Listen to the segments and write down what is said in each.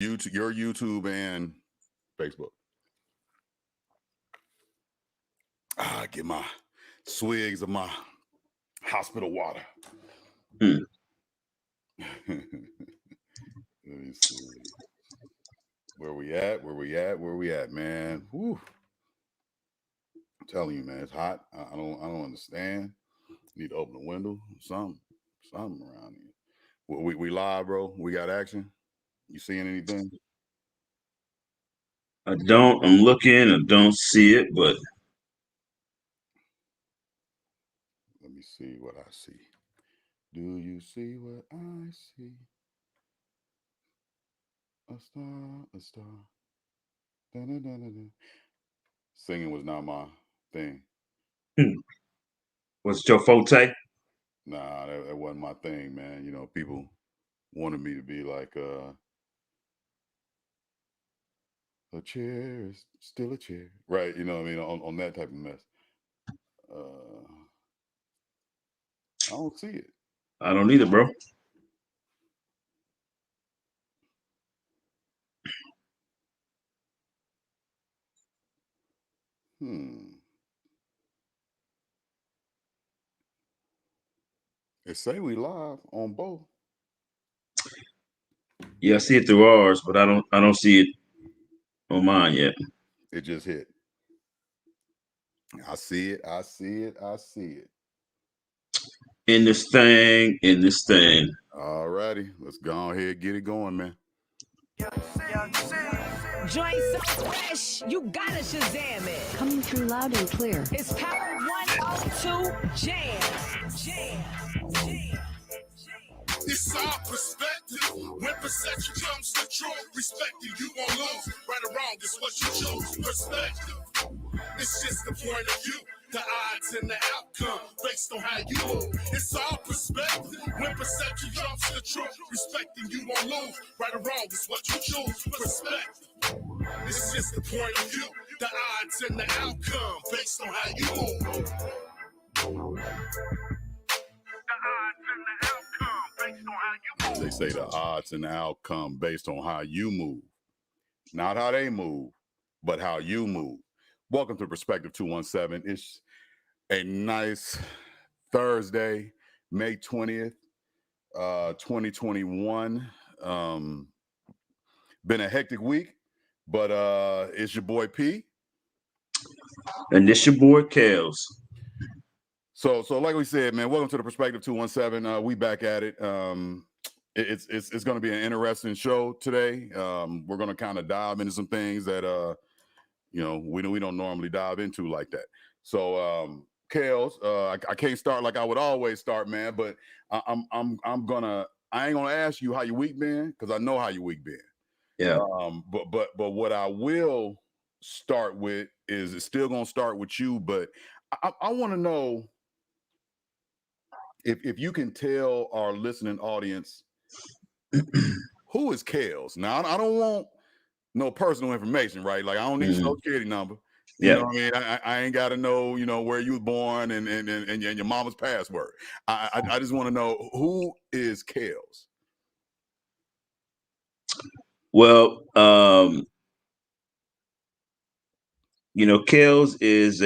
YouTube, your YouTube and Facebook. Get my swigs of my hospital water. Hmm. Let me see. Where we at? Where we at, man? Whew. I'm telling you, man, it's hot. I don't understand. Need to open the window. Something around here. We live, bro. We got action. You seeing anything? I'm looking. I don't see it, but Let me see what I see. Do you see what I see? A star, a star. Da-da-da-da-da. Singing was not my thing. hmm. What's your forte? Nah, that wasn't my thing, man. You know, people wanted me to be like a chair is still a chair. Right, you know what I mean? On that type of mess. Uh I don't see it. I don't either, bro. Hmm. It say we live on both. Yeah, I see it through ours, but I don't see it on mine yet. It just hit. I see it. I see it. I see it. In this thing. All righty. Let's go ahead, get it going, man. Joint so fresh, you gotta Shazam it. Coming through loud and clear. It's Power 102 Jam. It's our perspective. When perception comes to truth, respecting you won't lose. Right or wrong is what you choose. Perspective. It's just the point of view, the odds and the outcome based on how you move. It's our perspective. When perception comes to truth, respecting you won't lose. Right or wrong is what you choose. Perspective. It's just the point of view, the odds and the outcome based on how you move. They say the odds and the outcome based on how you move. Not how they move, but how you move. Welcome to Perspective 217. It's a nice Thursday, May 20th, 2021. Been a hectic week, but it's your boy P. And this your boy Kels. So like we said, man, welcome to the Perspective 217. We back at it. It's going to be an interesting show today. We're going to kind of dive into some things that we don't normally dive into like that. So Kels, I can't start like I would always start, man, but I ain't gonna ask you how your week been because I know how your week been. Yeah. But what I will start with is it's still gonna start with you, but I want to know if you can tell our listening audience who is Kels. Now I don't want no personal information, right? Like I don't need social security number. You know what I mean? I ain't got to know, where you was born and your mama's password. I just want to know who is Kels. Well, Kels is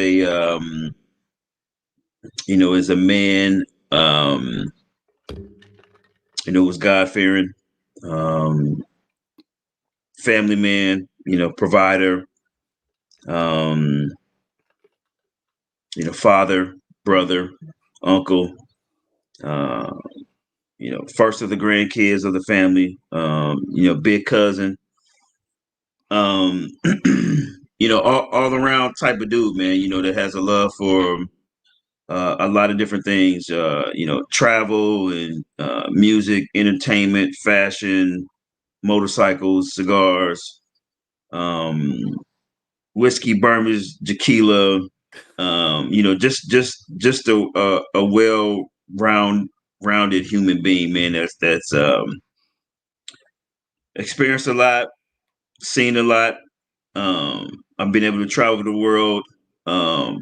is a man, who's God fearing, family man, provider, father, brother, uncle, first of the grandkids of the family, big cousin, all around type of dude, man, that has a love for a lot of different things, travel and music, entertainment, fashion, motorcycles, cigars, whiskey, bourbons, tequila, just a rounded human being, man. That's experienced a lot, seen a lot. I've been able to travel the world and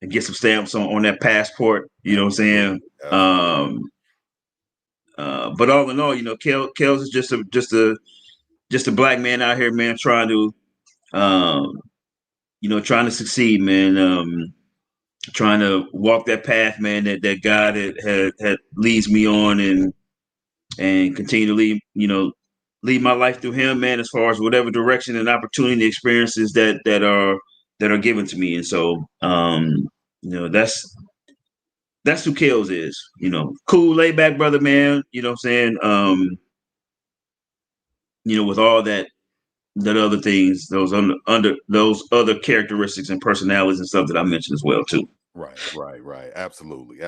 get some stamps on that passport. You know what I'm saying? But all in all, Kels is just a black man out here, man, trying to trying to succeed, man. Trying to walk that path, man, that God had leads me on, and continue to lead my life through Him, man. As far as whatever direction and opportunity experiences that are given to me, and so that's who Kels is. Cool, laid back brother, man. You know what I'm saying? With all that other things, those under those other characteristics and personalities and stuff that I mentioned as well too. Right. Absolutely.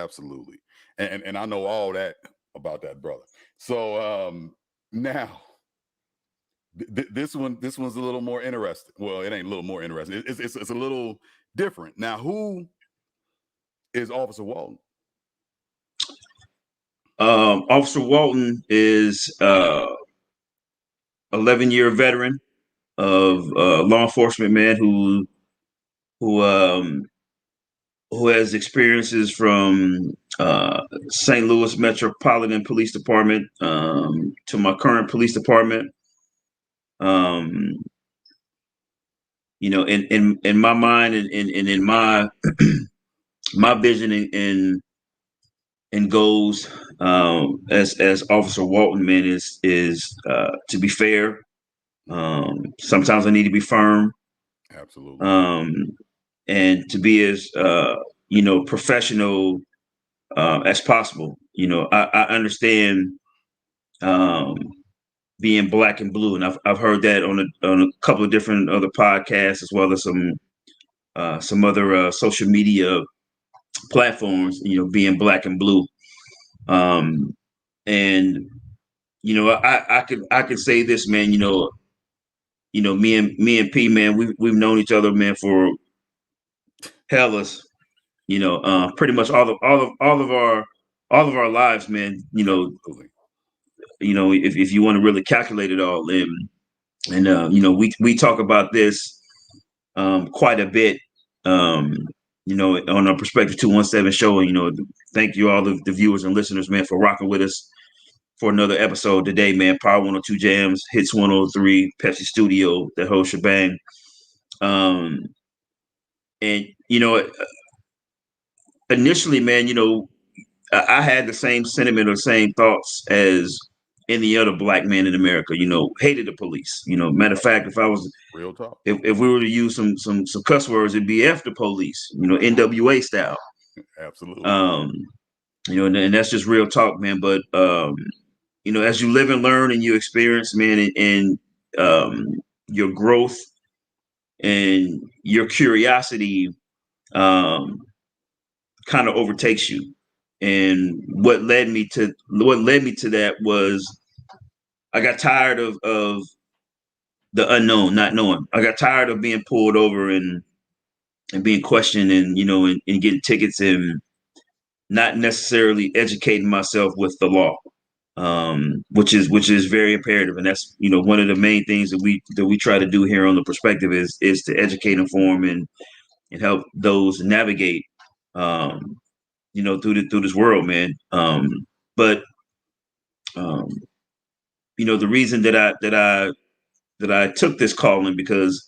And I know all that about that brother. So now this one's a little more interesting. Well, it ain't a little more interesting. It's a little different. Now, who is Officer Walton? Officer Walton is 11-year veteran of law enforcement, man, who has experiences from St. Louis Metropolitan Police Department to my current police department. In my mind and in my my vision and goals as Officer Walton, man, is to be fair. Sometimes I need to be firm. Absolutely. And to be as professional as possible. I understand being black and blue, and I've heard that on a couple of different other podcasts, as well as some other social media platforms. Being black and blue, and I could say this, man. Me and P, man, we've known each other, man, for hellas. Pretty much all of our lives, man. Absolutely. If you want to really calculate it all, and we talk about this quite a bit, on our Perspective 217 show. Thank you all the viewers and listeners, man, for rocking with us for another episode today, man. Power 102 Jams, Hits 103, Pepsi Studio, the whole shebang. And initially, man, I had the same sentiment or same thoughts as any other black man in America. Hated the police. Matter of fact, if I was Real talk. if we were to use some cuss words, it'd be F the police. NWA style. Absolutely. And that's just real talk, man. But as you live and learn and you experience, man, and your growth and your curiosity kind of overtakes you. And what led me to that was I got tired of the unknown, not knowing. I got tired of being pulled over and being questioned and and getting tickets and not necessarily educating myself with the law, which is very imperative. And that's one of the main things that we try to do here on the Perspective is to educate, inform, and help those navigate through this world, man. But the reason that I took this calling, because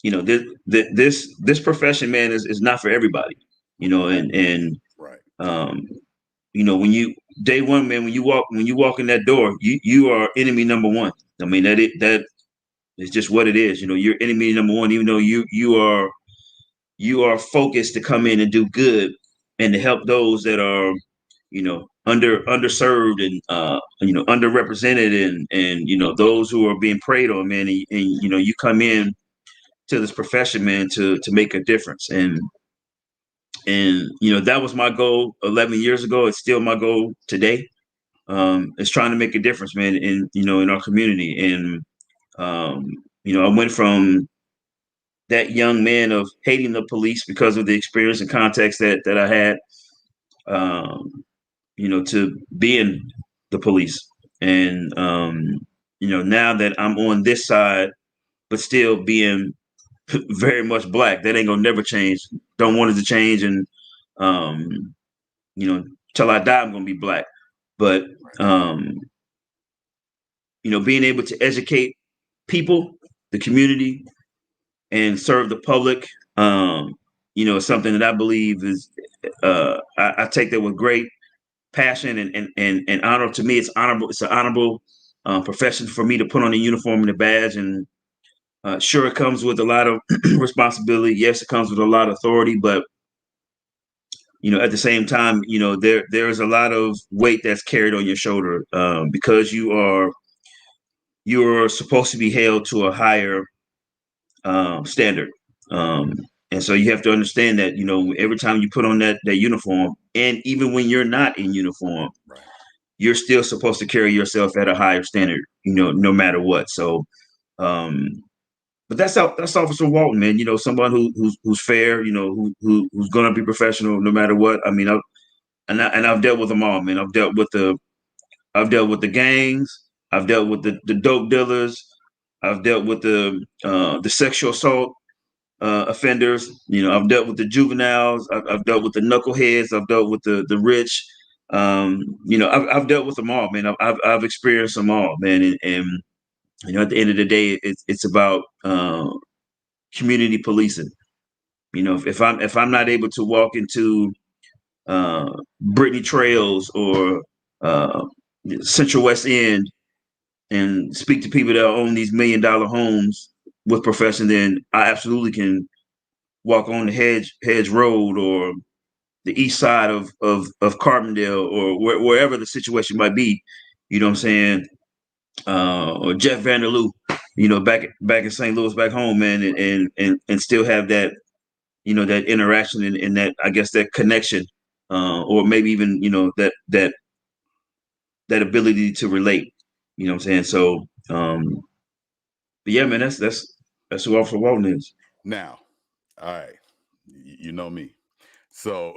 this profession, man, is not for everybody. And right. When you day one, man, when you walk in that door, you are enemy number one. I mean, that is just what it is. You're enemy number one, even though you are focused to come in and do good and to help those that are underserved and underrepresented and those who are being preyed on, man. And you come in to this profession, man, to make a difference. And that was my goal 11 years ago. It's still my goal today. It's trying to make a difference, man, in our community. And I went from that young man of hating the police because of the experience and context that I had, to being the police. And now that I'm on this side, but still being very much black, that ain't gonna never change. Don't want it to change, and till I die, I'm gonna be black. but being able to educate people, the community, and serve the public, is something that I believe is I take that with great passion and honor. To me, it's honorable. It's an honorable profession for me to put on a uniform and a badge. And sure, it comes with a lot of responsibility. Yes, it comes with a lot of authority, but at the same time, there's a lot of weight that's carried on your shoulder because you're supposed to be held to a higher standard. And so you have to understand that, every time you put on that uniform, and even when you're not in uniform, Right. you're still supposed to carry yourself at a higher standard, no matter what. So, but that's Officer Walton, man. Someone who's fair, who's going to be professional no matter what. I mean, I've dealt with them all, man. I've dealt with the gangs. I've dealt with the dope dealers. I've dealt with the sexual assault offenders. I've dealt with the juveniles. I've dealt with the knuckleheads. I've dealt with the rich. I've dealt with them all, man. I've experienced them all, man. And at the end of the day, it's about community policing. If I'm not able to walk into Brittany Trails or Central West End and speak to people that own these $1 million homes with profession, then I absolutely can walk on the Hedge Road or the east side of Carbondale or wherever the situation might be. You know what I'm saying? Or Jeff Vanderloo, back in St. Louis, back home, man, and still have that, that interaction and that, I guess, that connection, or maybe even, that ability to relate. You know what I'm saying? So, but yeah, man, that's who Officer Walton is. Now, all right, you know me. So,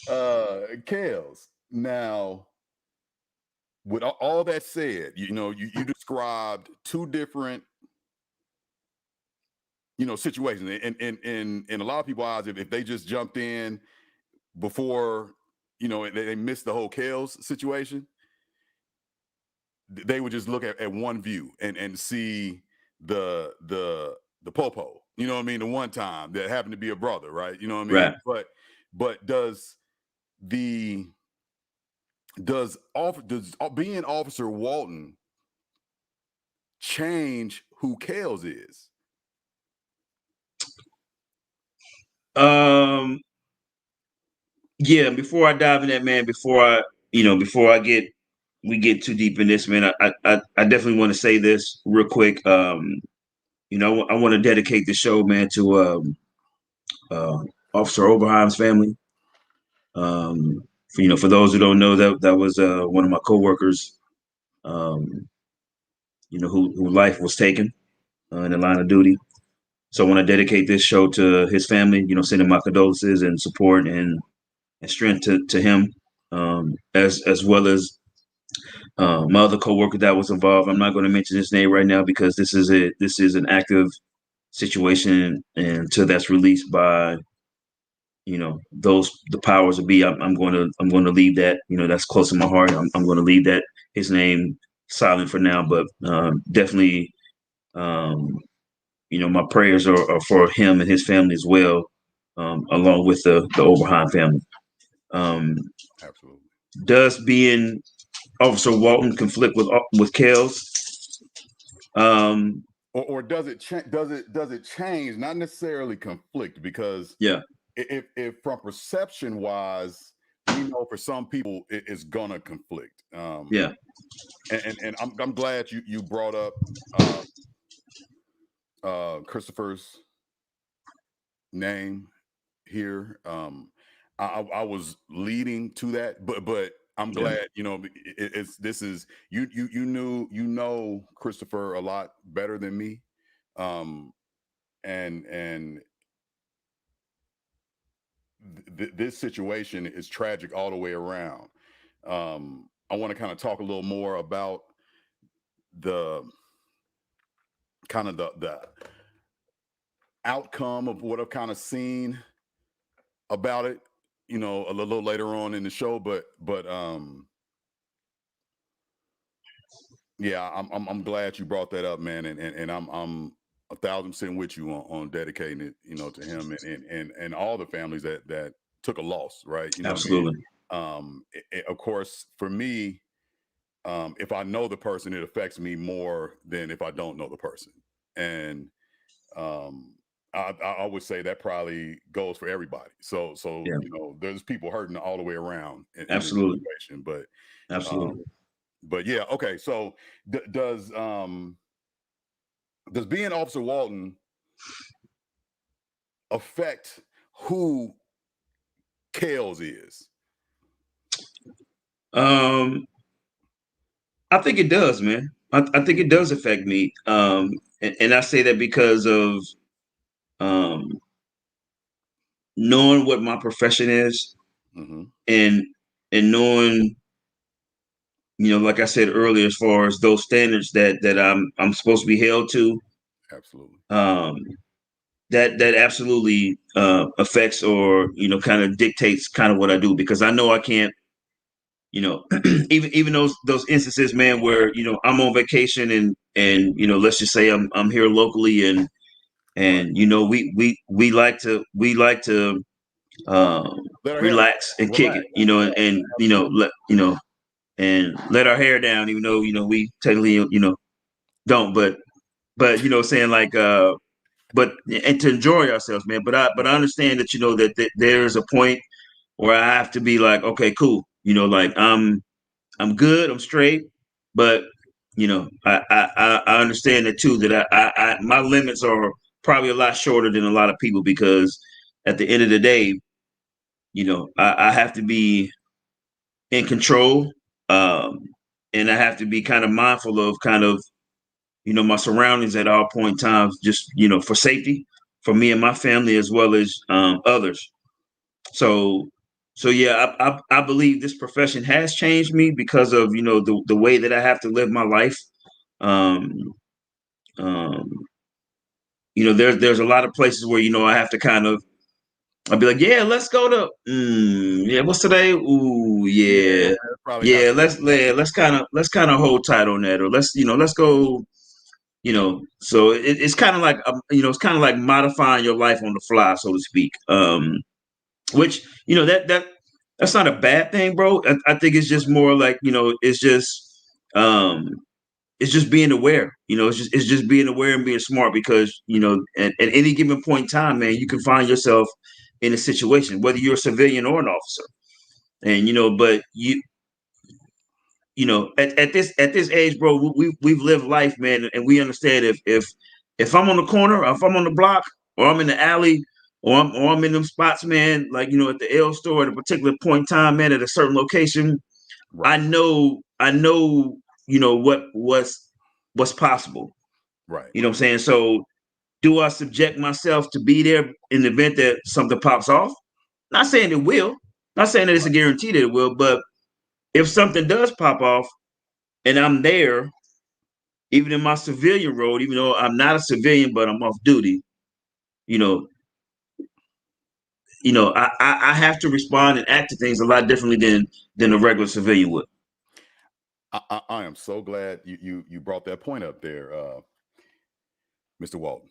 Kales. Now, with all that said, you described two different, situations, and in a lot of people's eyes, if they just jumped in before, they missed the whole Kales situation, they would just look at one view and see the popo. You know what I mean? The one time that happened to be a brother, right? You know what I mean? Right. But does being Officer Walton change who Kales is? Yeah. Before I dive in that, man, before we get too deep in this, man, I definitely want to say this real quick. I want to dedicate the show, man, to Officer Oberheim's family. For those who don't know, that was one of my coworkers, who life was taken in the line of duty. So I want to dedicate this show to his family. Sending my condolences and support and strength to him, as well as my other coworker that was involved. I'm not going to mention his name right now because this is an active situation, and until that's released by the powers to be, I'm going to leave that. That's close to my heart. I'm going to leave that his name silent for now, but definitely, my prayers are for him and his family as well, along with the Oberheim family. Absolutely. Does being Officer Walton conflict with Kels? Or does it change? Not necessarily conflict, because Yeah. if from perception wise, we know for some people it's gonna conflict. Yeah. And I'm glad you brought up Christopher's name here. I was leading to that, but I'm Yeah. glad, this is you Christopher a lot better than me. And this situation is tragic all the way around. I want to kind of talk a little more about the kind of the outcome of what I've kind of seen about it. you know, a little later on in the show, but yeah, I'm glad you brought that up, man, and I'm 1,000% with you on dedicating it, you know, to him and all the families that took a loss, right? You know what I mean? Absolutely. Of course, for me, if I know the person, it affects me more than if I don't know the person, and I would say that probably goes for everybody. So Yeah. you know, there's people hurting all the way around in this Absolutely. situation, but Absolutely. yeah, okay. So does being Officer Walton affect who Kales is? I think it does, man. I think it does affect me. And I say that because of um, knowing what my profession is, Mm-hmm. and knowing, like I said earlier, as far as those standards that I'm supposed to be held to, Absolutely. That absolutely affects, or kind of dictates kind of what I do, because I know I can't, even those instances, man, where I'm on vacation, and let's just say I'm here locally, and Right. we like to Let our hair down. relax and kick Relax. it, and let our hair down, even though we technically don't, but saying like but and to enjoy ourselves, man. But I understand that that there's a point where I have to be like, okay, cool, like I'm good, I'm straight, but I understand that too, that I my limits are probably a lot shorter than a lot of people, because at the end of the day, I have to be in control, um, and I have to be kind of mindful of kind of my surroundings at all point in times, just for safety for me and my family, as well as others. So yeah, I believe this profession has changed me because of the way that I have to live my life. Um, um, there's a lot of places where I have to kind of, I'll be like, yeah, let's go to yeah, what's today? Ooh, Yeah, yeah. probably not. Yeah, let's kind of hold tight on that, or let's go. So it's kind of like it's kind of like modifying your life on the fly, so to speak. Which that's not a bad thing, bro. I think it's just more like um, it's just being aware. It's just being aware and being smart, because at any given point in time, man, you can find yourself in a situation, whether you're a civilian or an officer, and but at this age, bro, we've lived life, man, and we understand if I'm on the corner, or if I'm on the block, or I'm in the alley, or I'm in them spots, man, like at the L store at a particular point in time, man, at a certain location, I Right. know what's possible. Right. You know what I'm saying? So do I subject myself to be there in the event that something pops off? Not saying it will, not saying that it's a guarantee that it will, but if something does pop off and I'm there, even in my civilian role, even though I'm not a civilian, but I'm off duty, you know, I have to respond and act to things a lot differently than a regular civilian would. I am so glad you brought that point up there, Mr. Walton.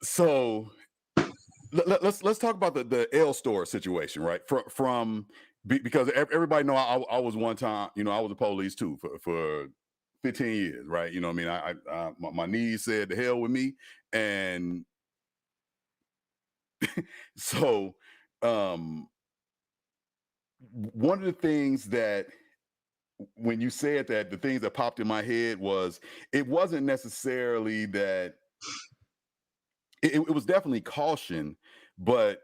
So let's talk about the L store situation, right? Because everybody know I was one time, I was a police too for 15 years, right? You know what I mean? My knees said the hell with me, and so um one of the things that when you said that, the things that popped in my head was it wasn't necessarily that it was definitely caution, but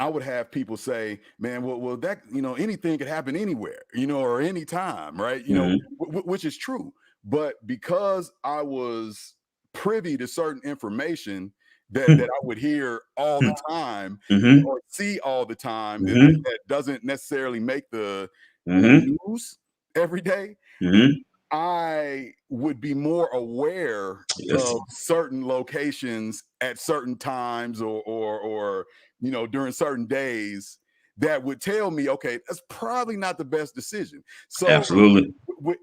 I would have people say, "Man, well, that anything could happen anywhere, or anytime, right? Hmm. Which is true. But because I was privy to certain information that I would hear all the time, Hmm. or see all the time, Hmm. that doesn't necessarily make the Hmm. news every day, Hmm. I would be more aware Yes. of certain locations at certain times, or during certain days, that would tell me, okay, that's probably not the best decision. So Absolutely.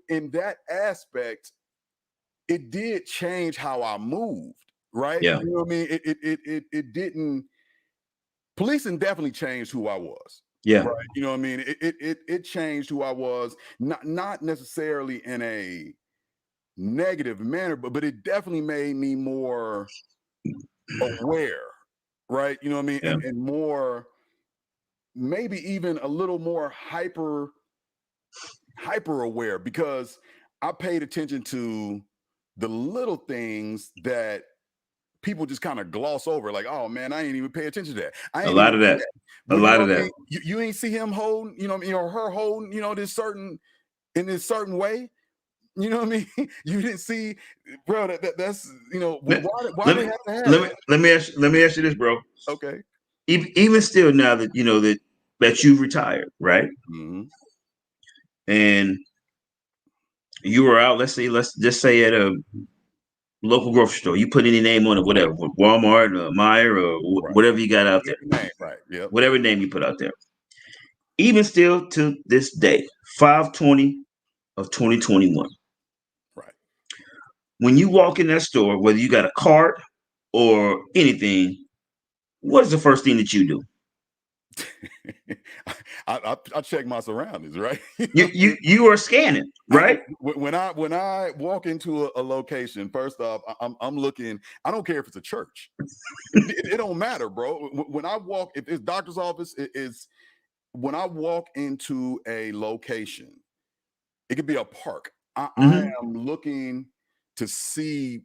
in that aspect, it did change how I moved, right? Yeah. You know what I mean? It didn't. Policing definitely changed who I was. Yeah. Right. You know what I mean? It changed who I was, not necessarily in a negative manner, but it definitely made me more aware, right? You know what I mean? Yeah. And more, maybe even a little more hyper aware, because I paid attention to the little things that people just kind of gloss over, like, oh man, I ain't even pay attention to that. I A ain't lot even of see that. that. A Well, you lot know of what I that. mean? You ain't see him holding, her holding, this certain, in this certain way. You know what I mean? You didn't see, bro. That's Let, why let they me have to have let me that? let me ask you this, bro. Okay. Even still, now that that you've retired, right? Hmm. And you were out, let's just say at a local grocery store. You put any name on it, whatever, Walmart, Meyer, or Right. whatever you got out there, Name. Right. Yep. whatever name you put out there. Even still to this day, 5/20 of 2021, Right. when you walk in that store, whether you got a cart or anything, what is the first thing that you do? I check my surroundings, right? You are scanning, right? When I walk into a location, first off, I'm looking. I don't care if it's a church. It don't matter, bro. When I walk, if it's doctor's office, it is when I walk into a location. It could be a park. I Hmm. am looking to see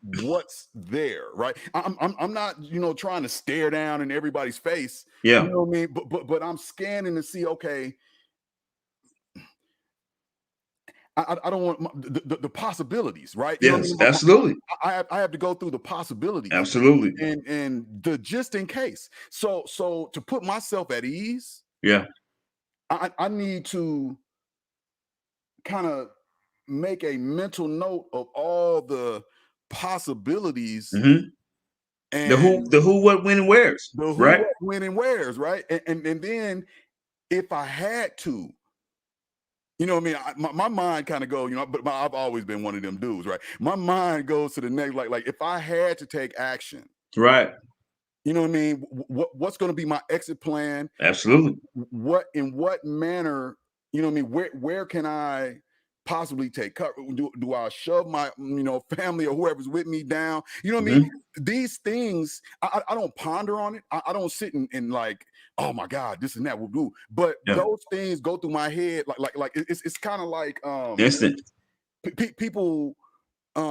what's there, right? I'm not, trying to stare down in everybody's face. Yeah. You know what I mean? But I'm scanning to see, okay, I don't want the possibilities, right? You know what I Yes. mean? Absolutely. I have to go through the possibilities Absolutely. and the just in case. So to put myself at ease, Yeah. I need to kind of make a mental note of all the possibilities Hmm. and The who, what, when, and where's, the who, right? what, when, and where's, right? And then if I had to, you know what I mean? My mind kind of go, but I've always been one of them dudes, right? My mind goes to the next, like if I had to take action, Right. you know what I mean? What's going to be my exit plan? Absolutely. In what manner, you know what I mean? Where can I possibly take cover? Do I shove my family or whoever's with me down? You know what I mean? Hmm. These things, I don't ponder on it. I don't sit and like, oh my God, this and that will do. But Yeah. those things go through my head like it's kind of like Instant. people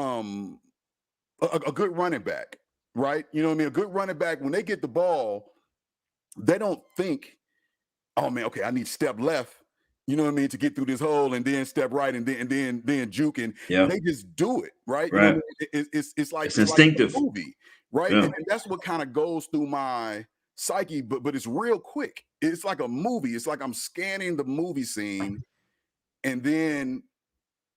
a good running back, right? You know what I mean? A good running back, when they get the ball, they don't think, oh man, okay, I need step left, you know what I mean, to get through this hole, and then step right, and then juke, and Yeah. they just do it, right? You know what I Right. mean? It's like It's a instinctive. movie, right? Yeah. And that's what kind of goes through my psyche, but it's real quick. It's like a movie. It's like I'm scanning the movie scene, and then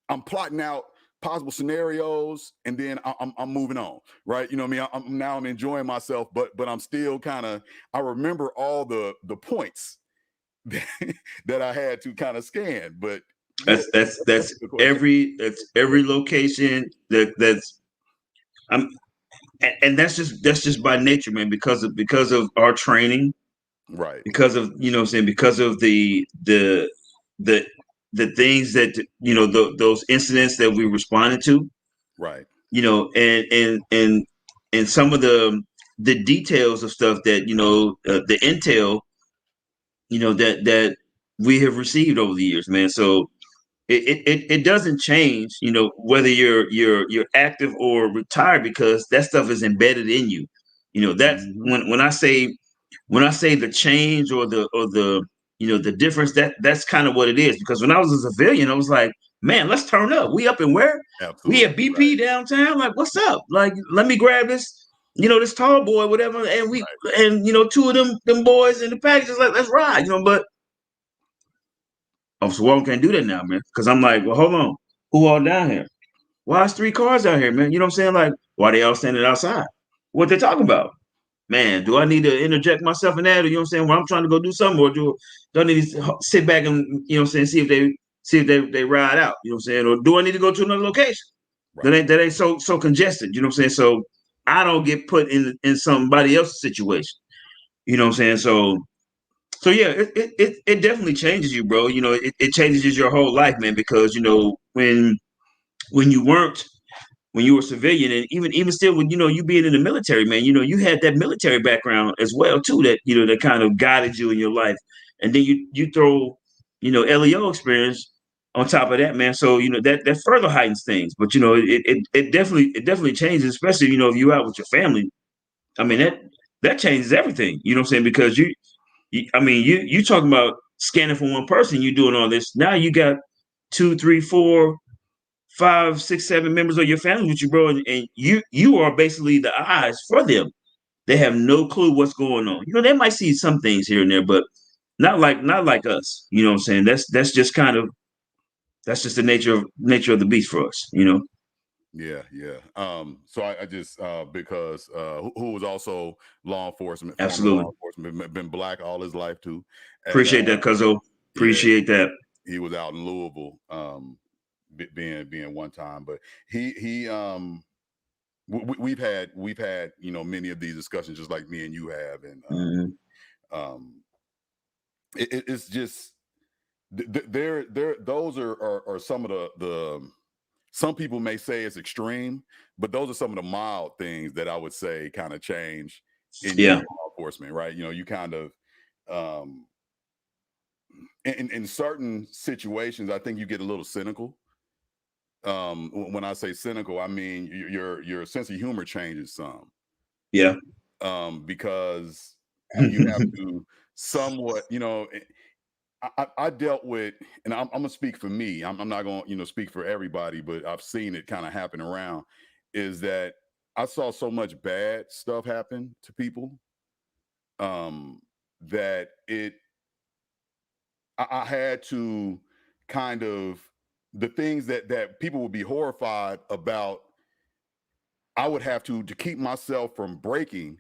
I'm plotting out possible scenarios, and then I'm moving on, right? You know what I mean? I'm enjoying myself, but I'm still kind of, I remember all the points that I had to kind of scan. But yeah, that's a good question. That's every location that's I'm and that's just by nature, man, because of our training, Right, because of what I'm saying, because of the the things that those incidents that we responded to, right, and some of the details of stuff that the intel that we have received over the years, man. So it doesn't change, whether you're active or retired, because that stuff is embedded in you. That's hmm when I say the change or the the difference, that's kind of what it is. Because when I was a civilian, I was like, man, let's turn up. We up and where? We at absolutely, right, BP downtown. Like, what's up? Like, let me grab this tall boy, whatever, and we right, and two of them boys in the packages. Like, let's ride. But Officer Walton can't do that now, man. Because I'm like, well, hold on, who all down here? Why is 3 cars out here, man? You know what I'm saying? Like, why they all standing outside? What they talking about? man, do I need to interject myself in that? Or, you know what I'm saying? When I'm trying to go do something, or do I need to sit back and, you know what I'm saying, see if they ride out, you know what I'm saying? Or do I need to go to another location? Right. That ain't so congested, you know what I'm saying? So I don't get put in somebody else's situation. You know what I'm saying? So yeah, it definitely changes you, bro. You know, it changes your whole life, man, because you know, when you weren't when you were a civilian, and even still when you being in the military, man, you had that military background as well too, that that kind of guided you in your life. And then you throw LEO experience on top of that, man. So that further heightens things. But it definitely changes, especially if you out with your family. I mean that changes everything. You know what I'm saying? Because you talking about scanning for one person, you doing all this. Now you got two, three, four, five, six, seven members of your family with you, bro, and you are basically the eyes for them. They have no clue what's going on. They might see some things here and there, but not like us. You know what I'm saying? That's just kind of that's just the nature of the beast for us. Yeah, yeah. So I just because who was also law enforcement, former law Absolutely. enforcement, been black all his life too, and Appreciate that, Cuzzo. yeah, Appreciate that. he was out in Louisville, being one time, but he we've had many of these discussions just like me and you have, and Mhm. um, it's just there those are some of the some people may say it's extreme, but those are some of the mild things that I would say kind of change in Yeah. law enforcement, right? You kind of um, in certain situations, I think you get a little cynical. When I say cynical, I mean your sense of humor changes some, Yeah. because you have to somewhat, I dealt with, and I'm gonna speak for me. I'm not gonna, speak for everybody, but I've seen it kind of happen around. Is that I saw so much bad stuff happen to people, that I had to kind of the things that people would be horrified about. I would have to keep myself from breaking.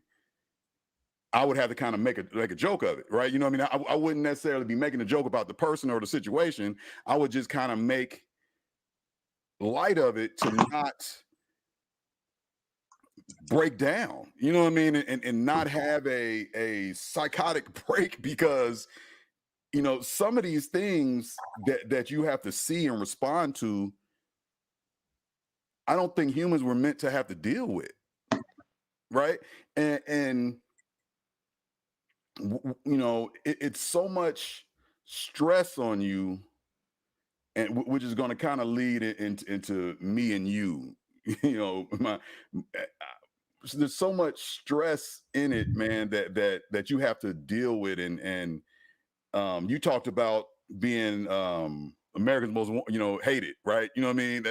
I would have to kind of make a joke of it, right? You know what I mean? I wouldn't necessarily be making a joke about the person or the situation. I would just kind of make light of it to not break down, you know what I mean? And not have a psychotic break, because some of these things that you have to see and respond to, I don't think humans were meant to have to deal with, right? And it's so much stress on you, and which is going to kind of lead it into me and you. There's so much stress in it, man, that you have to deal with, and you talked about being America's most hated, right? You know what I mean?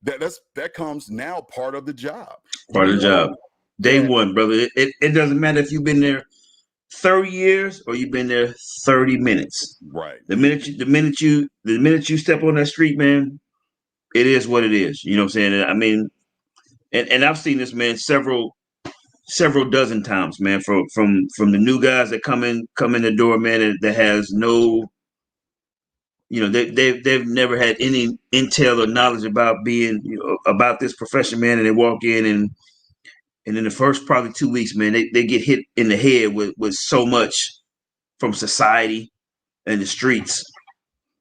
That comes now part of the job. You Part of the know job. Day that, one, brother. It doesn't matter if you've been there 30 years or you've been there 30 minutes. right? The minute you step on that street, man, it is what it is. You know what I'm saying? I mean, and I've seen this, man, several dozen times, man, from the new guys that come in the door, man, that has no, they've never had any intel or knowledge about being, about this profession, man, and they walk in, and in the first probably 2 weeks, man, they get hit in the head with so much from society and the streets.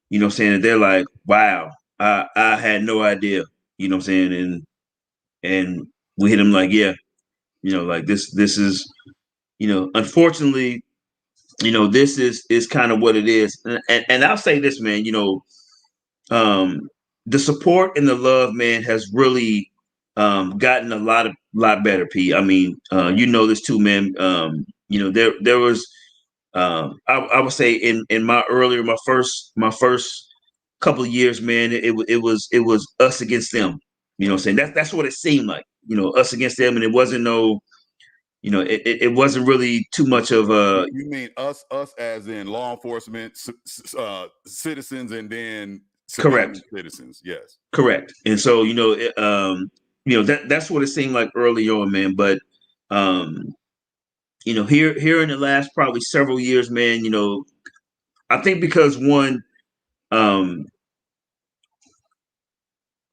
You know what I'm saying? And they're like, wow, I had no idea. You know what I'm saying? And we hit them like, yeah, like this is, unfortunately, this is kind of what it is. And I'll say this, man, um, the support and the love, man, has really gotten a lot better, P. I mean, you know this too, man. There was I would say in my first couple of years, man, it was us against them. You know what I'm saying? That's what it seemed like. Us against them, and it wasn't no, it wasn't really too much of a You mean us as in law enforcement, citizens, and then correct. civilian citizens? Yes. Correct. And so, that's what it seemed like early on, man. But um, here in the last probably several years, man, I think because one, um,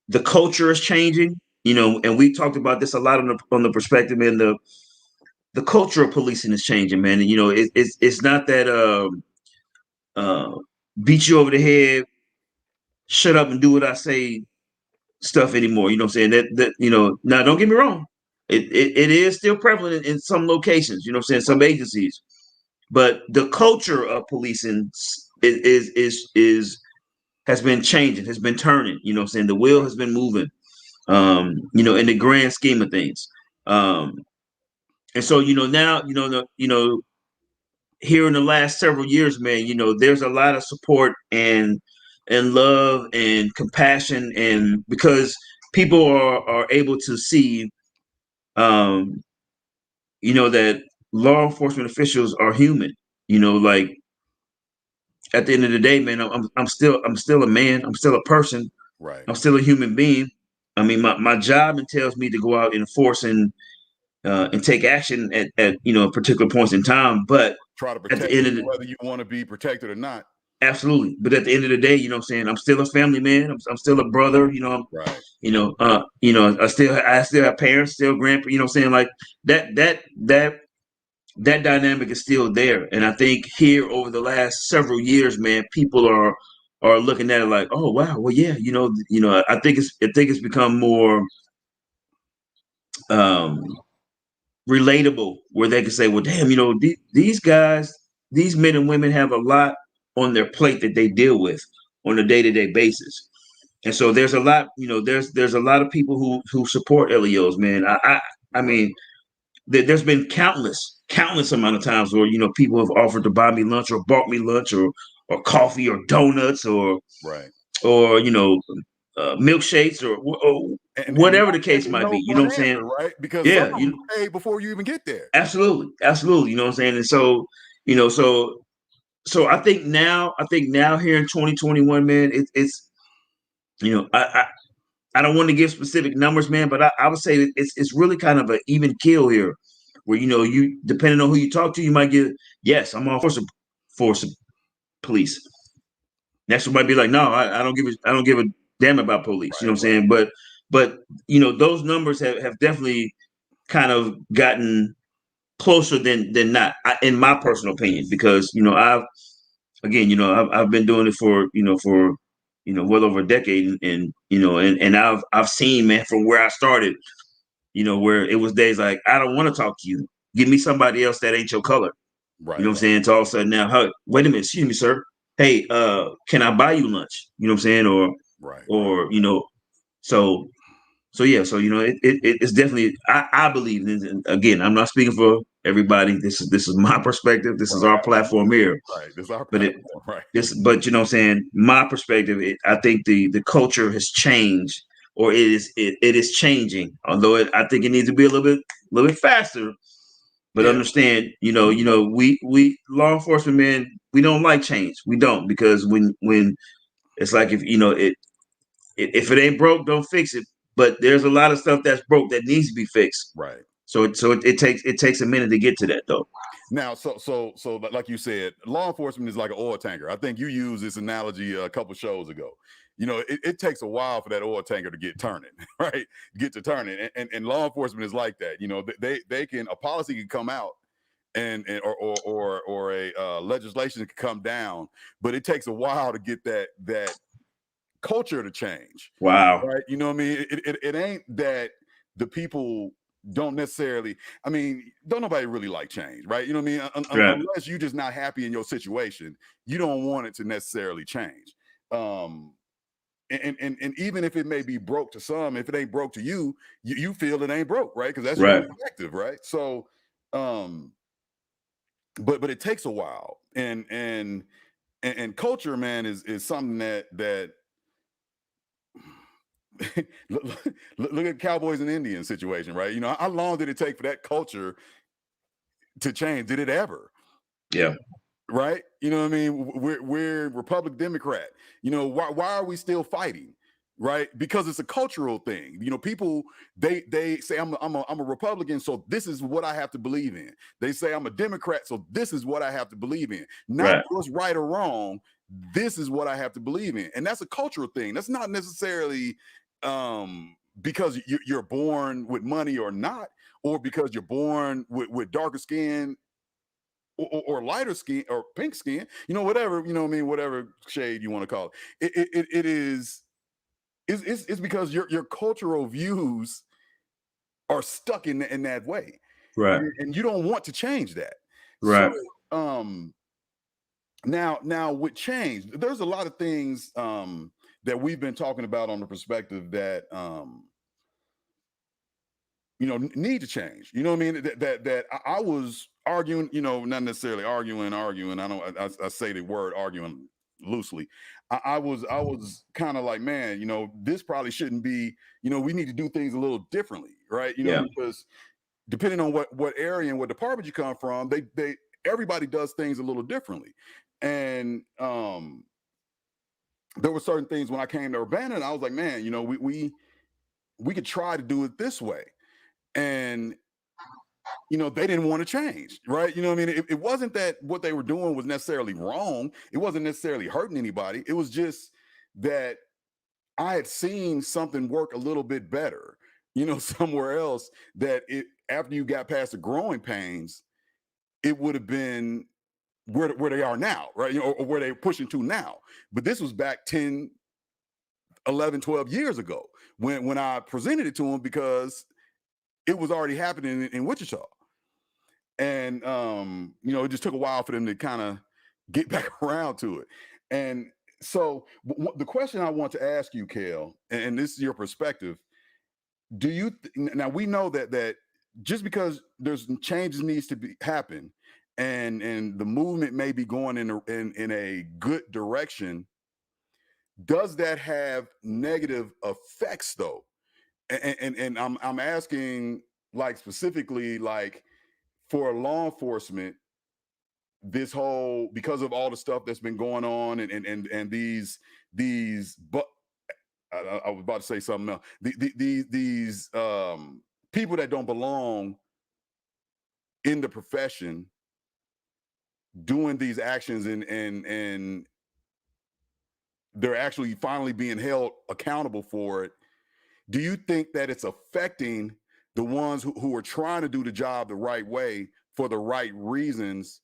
the culture is changing, and we talked about this a lot on the perspective, and the culture of policing is changing, man. And it's not that uh, beat you over the head, shut up and do what I say stuff anymore. You know what I'm saying? That now don't get me wrong, it is still prevalent in some locations. You know what I'm saying? Some agencies, but the culture of policing is has been changing, has been turning. You know what I'm saying? The wheel has been moving. In the grand scheme of things. And so now here in the last several years, man, there's a lot of support and love and compassion, and because people are able to see, um, that law enforcement officials are human. Like at the end of the day, man, I'm still a man. I'm still a person. Right. I'm still a human being. I mean, my job entails me to go out and enforce and take action at particular points in time. But Try to at the protect end you of the whether you want to be protected or not. absolutely, but at the end of the day, you know what I'm saying, I'm still a family man. I'm still a brother. Right. I still have parents, still grandpa. You know what I'm saying, like that dynamic is still there. And I think here over the last several years, man, people are looking at it like, oh wow, well yeah, I think it's become more um relatable, where they can say, well, damn, these guys, these men and women have a lot on their plate that they deal with on a day-to-day basis. And so there's a lot, there's a lot of people who support LEOs, man. I Right. mean, there's been countless amount of times where people have offered to buy me lunch or bought me lunch or coffee or donuts Right. or milkshakes or And whatever not the case getting might no be. You for know an what I'm saying? answer, right? Because some Yeah, of them pay before you even get there. absolutely, absolutely. You know what I'm saying? And so, so I think now here in 2021, man, it's I don't want to give specific numbers, man, but I would say it's really kind of an even kill here, where you depending on who you talk to, you might get yes, I'm all for police. Next one might be like, no, I don't give a damn about police. You know Right. what I'm Right. saying? But those numbers have definitely kind of gotten closer than not, in my personal opinion, because I've been doing it for well over a decade, and I've seen, man, from where I started, where it was days like, I don't want to talk to you, give me somebody else that ain't your color. You know Right. what I'm saying? To all of a sudden now, hey, wait a minute, excuse me, sir. Hey, can I buy you lunch? You know what I'm saying? Right. Right. Or so so yeah, so it's definitely, I believe, and again, I'm not speaking for everybody. This is my perspective. This is Right. our platform here. Right. This is our But platform. Right. but you know what I'm saying, my perspective, I think the culture has changed, or it is changing. Although I think it needs to be a little bit faster. But Yeah. understand, we law enforcement, man, we don't like change. We don't, because when it's like, if it ain't broke, don't fix it. But there's a lot of stuff that's broke that needs to be fixed. Right. So it takes a minute to get to that, though. Now, so like you said, law enforcement is like an oil tanker. I think you used this analogy a couple shows ago. It takes a while for that oil tanker to get turning, right? Get to turning, and law enforcement is like that. They can, a policy can come out or a legislation can come down, but it takes a while to get that culture to change, Wow. right? You know what I mean? It ain't that the people don't necessarily, I mean, don't nobody really like change, right? You know what I mean? Right. Unless you're just not happy in your situation, you don't want it to necessarily change. And even if it may be broke to some, if it ain't broke to you, you feel it ain't broke, right? Because that's your Right. perspective, right? So, but it takes a while, and culture, man, is something that look at Cowboys and Indians situation, right? How long did it take for that culture to change? Did it ever? Yeah. Right? You know what I mean? We're Republican Democrat. Why are we still fighting? right? Because it's a cultural thing. You know, people they say I'm a Republican, so this is what I have to believe in. They say I'm a Democrat, so this is what I have to believe in. Not Right. what's right or wrong. This is what I have to believe in, and that's a cultural thing. That's not necessarily because you're born with money or not, or because you're born with darker skin or lighter skin or pink skin, you know, whatever, you know what I mean, whatever shade you want to call it. It is it's because your cultural views are stuck in that way. Right. And you don't want to change that. Right. So now with change, there's a lot of things that we've been talking about on the perspective that you know, need to change. You know what I mean? That I was arguing, you know, not necessarily arguing. I say the word arguing loosely. I was kind of like, man, you know, this probably shouldn't be. You know, we need to do things a little differently, right? You know, Yeah. because depending on what area and what department you come from, they everybody does things a little differently, and there were certain things when I came to Urbana, and I was like, man, you know, we could try to do it this way. And you know, they didn't want to change, right? You know what I mean? It wasn't that what they were doing was necessarily wrong. It wasn't necessarily hurting anybody. It was just that I had seen something work a little bit better, you know, somewhere else that it after you got past the growing pains, it would have been where they are now, right? You know, or where they're pushing to now. But this was back 10, 11, 12 years ago when I presented it to them because it was already happening in Wichita. And you know, it just took a while for them to kind of get back around to it. And so the question I want to ask you, Kale, and this is your perspective, do you now we know that just because there's changes needs to be happen and the movement may be going in a good direction, does that have negative effects though? And I'm asking like specifically like for law enforcement, this whole because of all the stuff that's been going on and these but I was about to say something else. These people that don't belong in the profession doing these actions and they're actually finally being held accountable for it. Do you think that it's affecting the ones who are trying to do the job the right way for the right reasons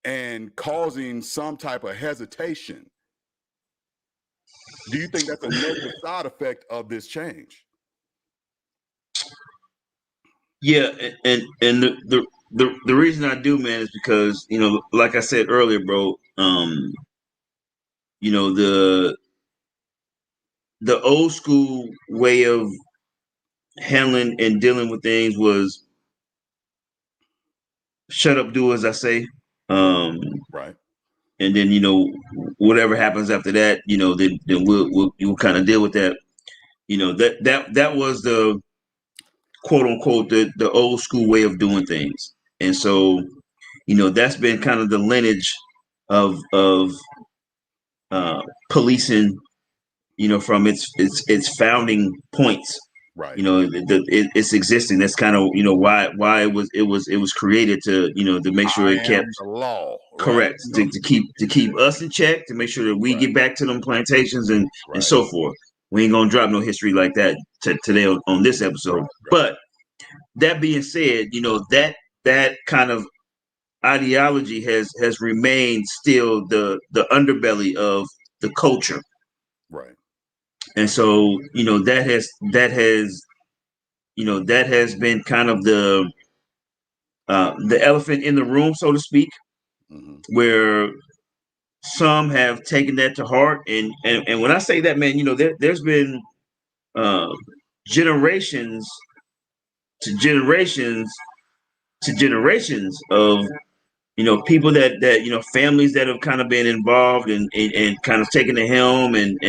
and causing some type of hesitation? Do you think that's a negative side effect of this change? Yeah, and the reason I do, man, is because, you know, like I said earlier, bro, you know, the old school way of handling and dealing with things was shut up, do as I say. Right. And then, you know, whatever happens after that, you know, then we'll kind of deal with that. You know, that was the quote unquote the old school way of doing things. And so, you know, that's been kind of the lineage of uh, policing, you know, from its founding points. Right. You know, it's existing. That's kind of, you know, why it was created to, you know, to make sure I it kept am the law. Right. correct, to keep us in check, to make sure that we Right. get back to them plantations and Right. so forth. We ain't gonna drop no history like that today on this episode. Right. But that being said, you know, that kind of ideology has remained still the underbelly of the culture. Right. And so, you know, that has been kind of the elephant in the room, so to speak, Mm-hmm. where some have taken that to heart. And when I say that, man, you know, there's been uh, generations to generations to generations of, you know, people that you know, families that have kind of been involved and kind of taking the helm and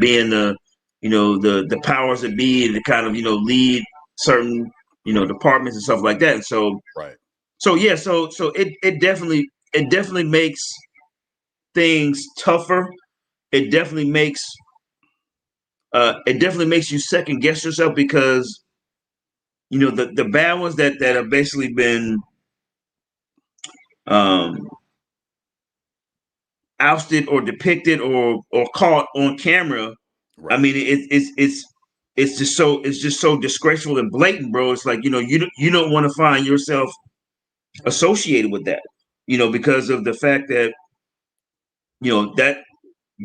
being the, you know, the powers that be, to kind of, you know, lead certain, you know, departments and stuff like that. And Right. so yeah, so it definitely makes things tougher. It definitely makes it definitely makes you second guess yourself because the bad ones that have basically been um, ousted or depicted or caught on camera. I Right. mean, it's just so disgraceful and blatant, bro. It's like you don't want to find yourself associated with that, because of the fact that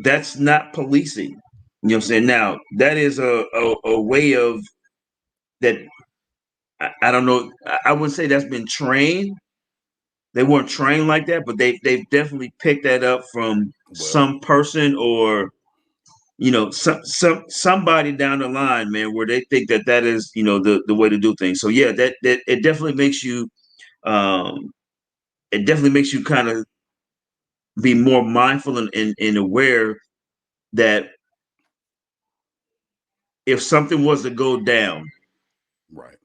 that's not policing. You know what I'm saying? Now that is a way of that. I don't know. I wouldn't say that's been trained. They weren't trained like that, but they've definitely picked that up from Well, some person or somebody down the line, man, where they think that is the way to do things. So yeah, that it definitely makes you um kind of be more mindful and aware that if something was to go down, right.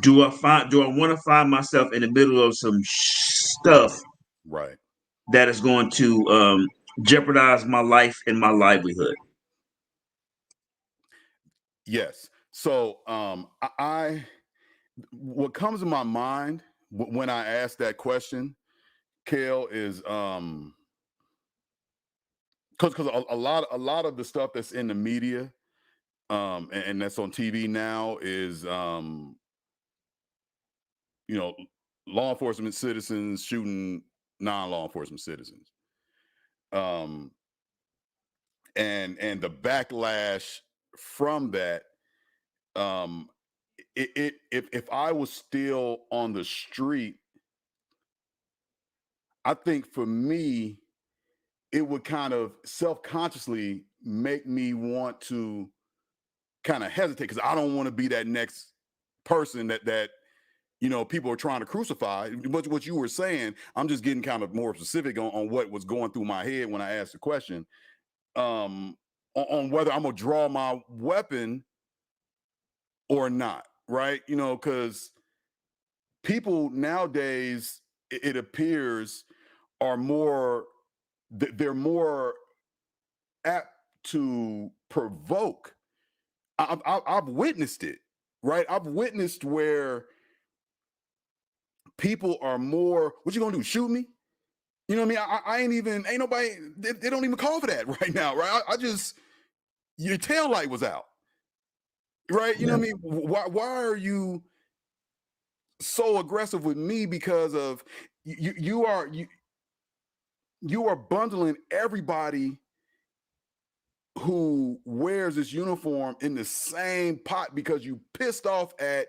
do I want to find myself in the middle of some stuff Right. that is going to jeopardize my life and my livelihood? Yes. So I what comes to my mind when I ask that question, Kale, is because a lot of the stuff that's in the media and that's on TV now is you know law enforcement citizens shooting non-law enforcement citizens. Um and the backlash from that, um if I was still on the street, I think for me it would kind of self-consciously make me want to kind of hesitate because I don't want to be that next person that people are trying to crucify. But what you were saying, I'm just getting kind of more specific on what was going through my head when I asked the question, on whether I'm gonna draw my weapon or not, right? Because people nowadays, it appears, are more, they're more apt to provoke. I've witnessed it, right? I've witnessed where people are more, what you gonna do? Shoot me? You know what I mean? I ain't nobody, they don't even call for that right now, right? I just, your tail light was out, right? You know Yeah, what I mean? Why are you so aggressive with me because of you are bundling everybody who wears this uniform in the same pot because you pissed off at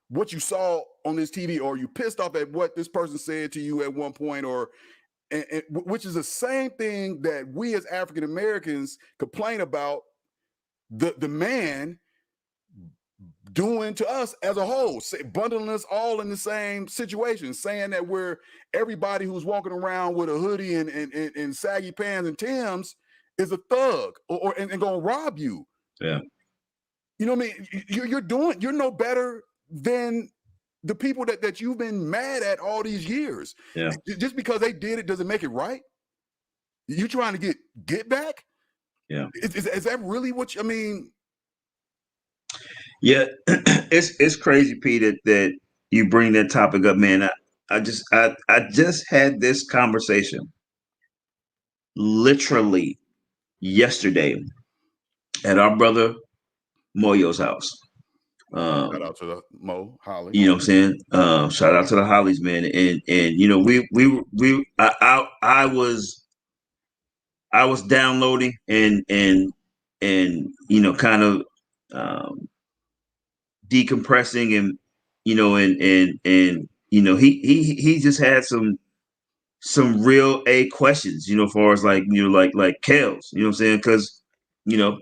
what you saw on this TV, or you pissed off at what this person said to you at one point, or which is the same thing that we as African Americans complain about the man doing to us as a whole, bundling us all in the same situation, saying that we're everybody who's walking around with a hoodie and saggy pants and Timbs is a thug and gonna rob you. yeah, You know what I mean? You're no better than the people that you've been mad at all these years. yeah, Just because they did it doesn't make it right. You trying to get back? yeah, Is that really what I mean? yeah. It's crazy, Pete, that you bring that topic up, man. I just had this conversation literally yesterday at our brother Moyo's house. Shout out to the Mo Holly. You know what I'm saying? Shout out to the Hollies, man. And I was downloading and kind of um, decompressing and he just had some real A questions, as far as like like Kales, you know what I'm saying? Because you know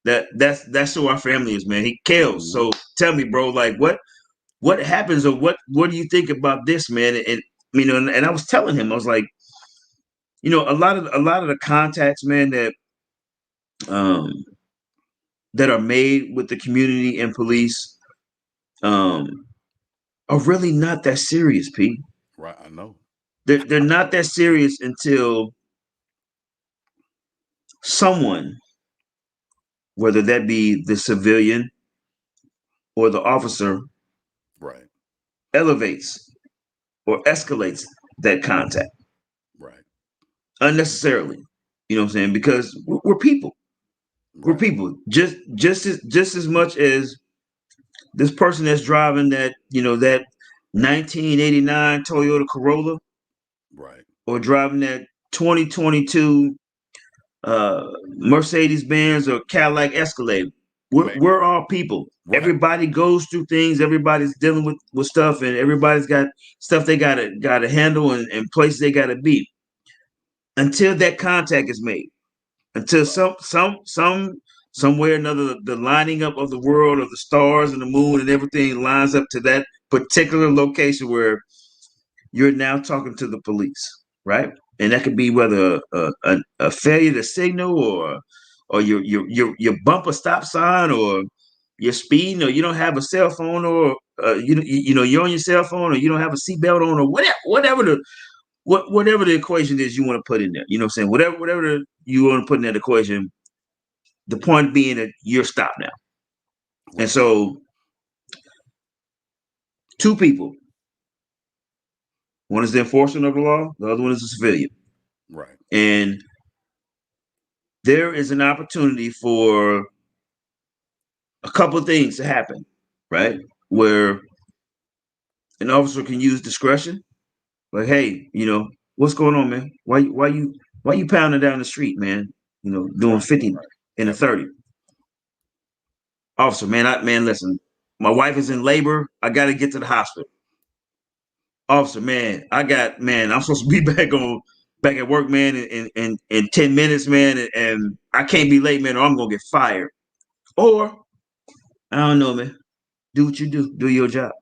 that's who our family is, man. He Kales. Mhm. So tell me, bro, like what happens or what do you think about this, man? And and I was telling him, I was like, a lot of the contacts, man, um that are made with the community and police um are really not that serious, Pete. Right, I know. They're not that serious until someone whether that be the civilian or the officer, Right. elevates or escalates that contact Right. unnecessarily. You know what I'm saying? Because we're people. We're Right. people. Just as much as this person that's driving that 1989 Toyota Corolla Right. or driving that 2022 Mercedes Benz or Cadillac Escalade. We're, Man. we're all people. Right. Everybody goes through things. Everybody's dealing with stuff, and everybody's got stuff they gotta handle and places they gotta be until that contact is made. Until somewhere or another the lining up of the world of the stars and the moon and everything lines up to that particular location where you're now talking to the police, right? And that could be whether a failure to signal or your bump a stop sign or you're speeding or you don't have a cell phone or you're on your cell phone or you don't have a seatbelt on or whatever the equation is you want to put in there. You know what I'm saying? Whatever you want to put in that equation. The point being that you're stopped now, and Right. so two people. One is the enforcement of the law. The other one is a civilian. Right. And there is an opportunity for a couple of things to happen, right? Where an officer can use discretion, like, hey, what's going on, man? Why you pounding down the street, man? Doing 50 in a Yep. 30. Officer, man, listen, my wife is in labor. I got to get to the hospital. Officer, man, I'm supposed to be back at work, man, in 10 minutes, man, and I can't be late, man, or I'm gonna get fired. Or I don't know, man. Do what you do. Do your job.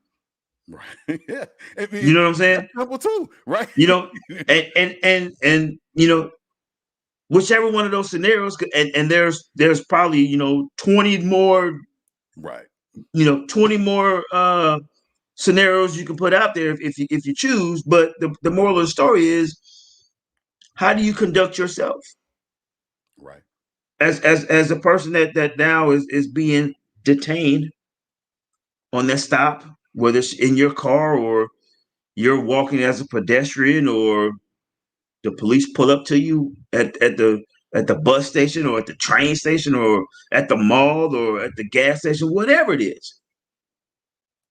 Right. Yeah. I You mean, know what I'm that's saying? simple too, right? And whichever one of those scenarios, and there's probably 20 more, Right. 20 more scenarios you can put out there if you choose. But the moral of the story is, how do you conduct yourself Right. as a person that now is being detained on that stop, whether it's in your car or you're walking as a pedestrian or the police pull up to you at the bus station or at the train station or at the mall or at the gas station, whatever it is.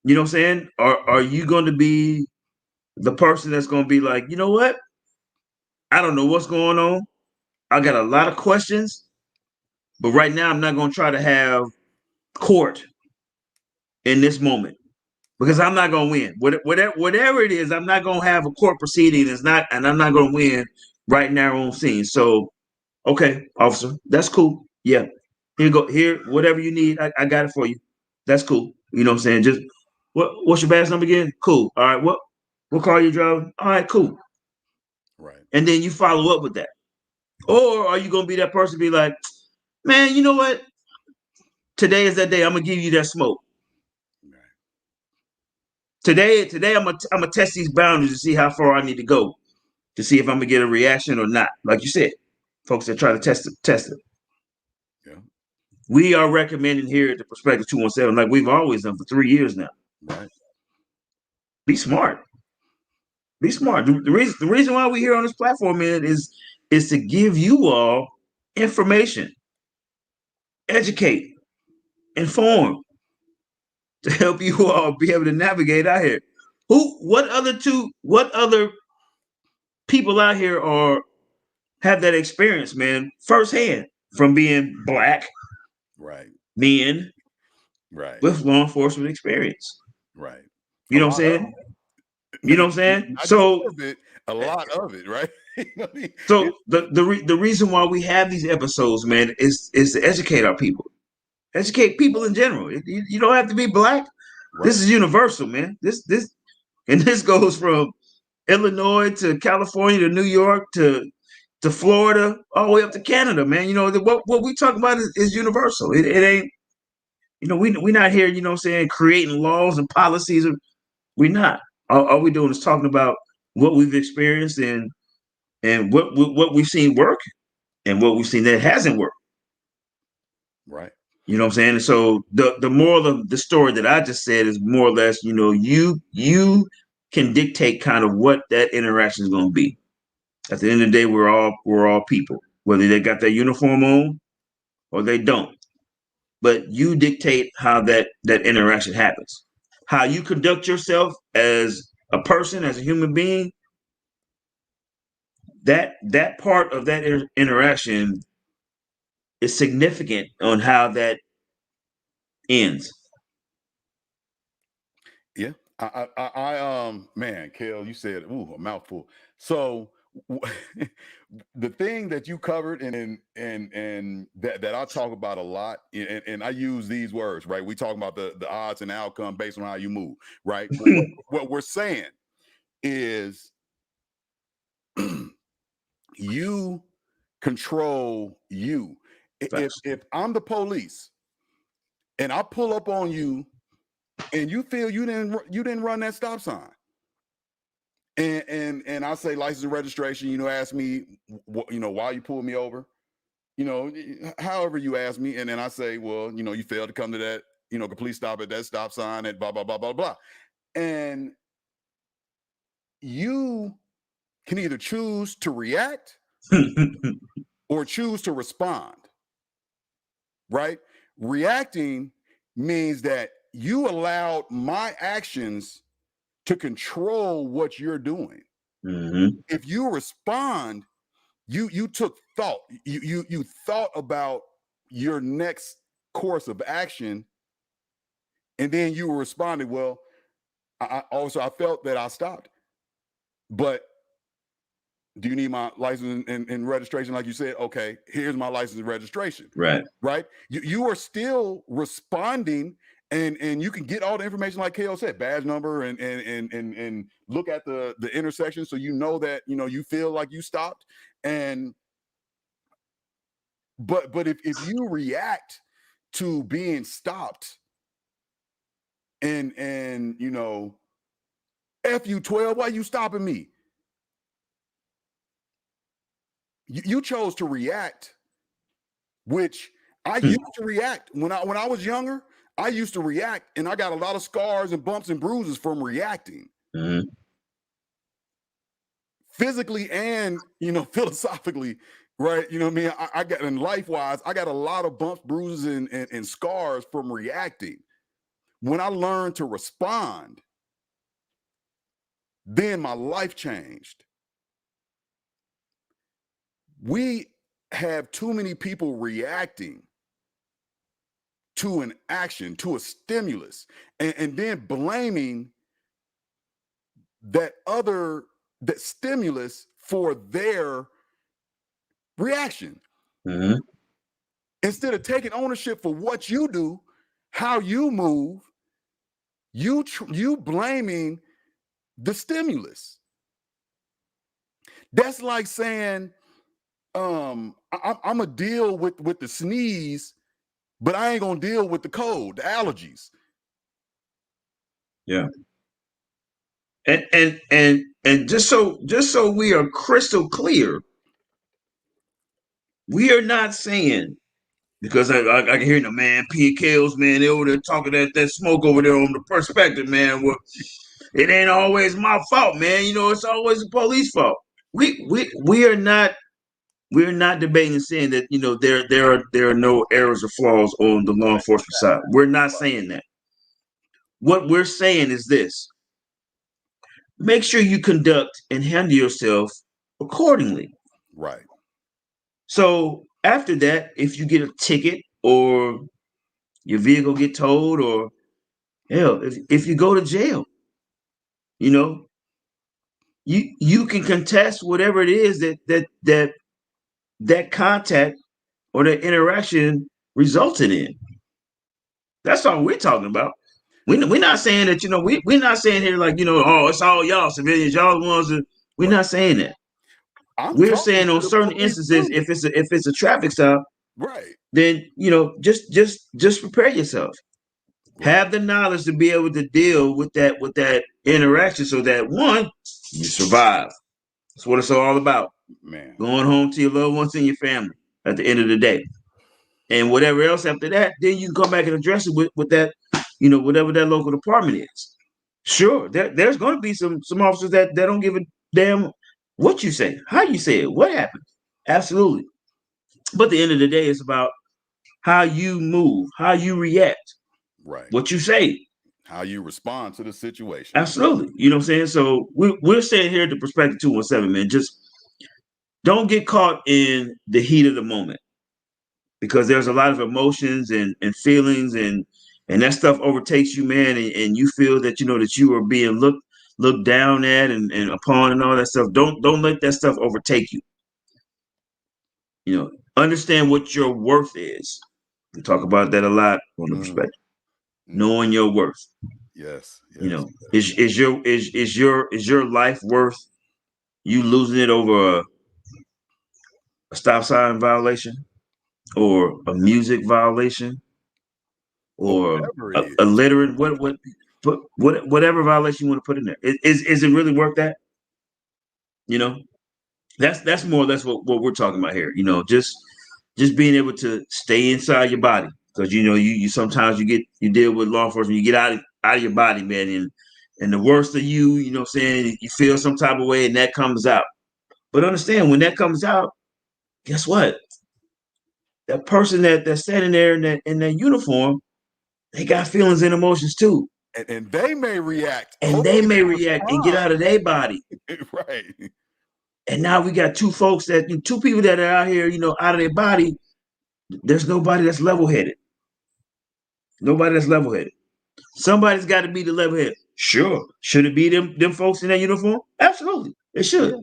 You know what I'm saying? Are you going to be the person that's going to be like, you know what? I don't know what's going on. I got a lot of questions, but right now I'm not going to try to have court in this moment because Right. I'm not going to win. Whatever it is, I'm not going to have a court proceeding. And I'm not going to win right now on scene. So, okay, officer, that's cool. Yeah, here go here. Whatever you need, I got it for you. That's cool. You know what I'm saying? Just what's your badge number again? Cool. All right. What car you driving? All right, cool. Right. And then you follow up with that. Or are you gonna be that person? Be like, man, you know what? Today is that day. I'm gonna give you that smoke. Right. Today I'm gonna test these boundaries to see how far I need to go to see if I'm gonna get a reaction or not. Like you said, folks that try to test it. Yeah. We are recommending here at the Perspective 217, like we've always done for 3 years now. Right. Be smart. Be smart. The reason why we're here on this platform, man, is to give you all information, educate, inform, to help you all be able to navigate out here. What other people out here have that experience, man, firsthand from being black Right. men Right. with law enforcement experience. Right. You A know what I'm lot of saying? You know what I'm it. saying? Not just a So little bit, a lot of it, right? You know what I mean? so the reason why we have these episodes, man, is to educate our people. Educate people in general. You don't have to be black. This Right. is universal, man. This goes from Illinois to California to New York to Florida all the way up to Canada, man. What we talk about is universal. It ain't we're not here, what I'm saying, creating laws and policies. We're not. All we're doing is talking about what we've experienced and what we've seen work and what we've seen that hasn't worked. Right. You know what I'm saying? So the moral of the story that I just said is more or less, you can dictate kind of what that interaction is going to be. At the end of the day, we're all people, whether they got their uniform on or they don't. But you dictate how that interaction happens. How you conduct yourself as a person, as a human being, that part of that interaction is significant on how that ends. Yeah. Man, Kale, you said, ooh, a mouthful. So the thing that you covered and that I talk about a lot, and I use these words, right? We talk about the odds and outcome based on how you move, right? But what we're saying is you control you. If I'm the police and I pull up on you and you feel you didn't run that stop sign, and I say license and registration, ask me, why you pulled me over, however you ask me, and then I say, well, you failed to come to that, complete stop at that stop sign at blah blah blah blah blah, and you can either choose to react or choose to respond. Right? Reacting means that you allowed my actions to control what you're doing. Mm-hmm. If you respond, you took thought. You thought about your next course of action, and then you were responding. Well, I felt that I stopped, but do you need my license and registration? Like you said, okay, here's my license and registration. Right. Right. You are still responding, and you can get all the information like KO said, badge number and look at the intersection, so that you feel like you stopped. And but if you react to being stopped and F you 12, why you stopping me? You chose to react, which I used to react when I was younger. I used to react, and I got a lot of scars and bumps and bruises from reacting, physically and philosophically, right? You know what I mean? I got, and life wise, I got a lot of bumps, bruises, and scars from reacting. When I learned to respond, then my life changed. We have too many people reacting to an action, to a stimulus, and then blaming that stimulus for their reaction. Mm-hmm. Instead of taking ownership for what you do, how you move, you blaming the stimulus. That's like saying, I'm gonna deal with the sneeze, but I ain't gonna deal with the cold, the allergies. Yeah. And just so we are crystal clear, we are not saying, because I can hear the man P and Kales, man, they over there talking that smoke over there on the perspective, man. Well, it ain't always my fault, man. It's always the police fault. We are not, we're not debating and saying that there are no errors or flaws on the law enforcement side. We're not saying that. What we're saying is this: make sure you conduct and handle yourself accordingly. Right. So after that, if you get a ticket or your vehicle get towed, or hell, if you go to jail, you know, you can contest whatever it is that contact or that interaction resulted in. That's all we're talking about. We're not saying that, we're not saying here like, oh, it's all y'all civilians, y'all the ones that, we're not saying that. We're talking saying to on the certain police instances, too. if it's a traffic stop, Right. then just prepare yourself. Right. Have the knowledge to be able to deal with that interaction, so that one, you survive. That's what it's all about. Man. Going home to your loved ones and your family at the end of the day. And whatever else after that, then you can come back and address it with that, you know, whatever that local department is. Sure, there's going to be some officers that don't give a damn what you say, how you say it, what happened. Absolutely. But at the end of the day, it's about how you move, how you react, Right. what you say. How you respond to the situation. Absolutely. You know what I'm saying? So we're saying here at the Perspective 217, man, just don't get caught in the heat of the moment because there's a lot of emotions and feelings and that stuff overtakes you, man, and you feel that you know that you are being looked down at and upon and all that stuff. Don't let that stuff overtake you. You know, understand what your worth is. We talk about that a lot on the Perspective. Knowing your worth. Yes. You know, is your life worth you losing it over a stop sign violation or a music violation or whatever it a is. littering whatever violation you want to put in there? Is it really worth that? You know, that's more or less what we're talking about here. You know, just being able to stay inside your body because you know you sometimes you deal with law enforcement, you get out of your body, man, and the worst of you know what I'm saying, you feel some type of way and that comes out. But understand when that comes out, guess what? That person that's standing there in that uniform, they got feelings and emotions too. And they may react. And they Hopefully may they react and get out of their body. respond. Right. And now we got two people that are out here, you know, out of their body. There's nobody that's level headed. Nobody that's level headed. Somebody's got to be the level head. Sure. Should it be them folks in that uniform? Absolutely. It should. Yeah.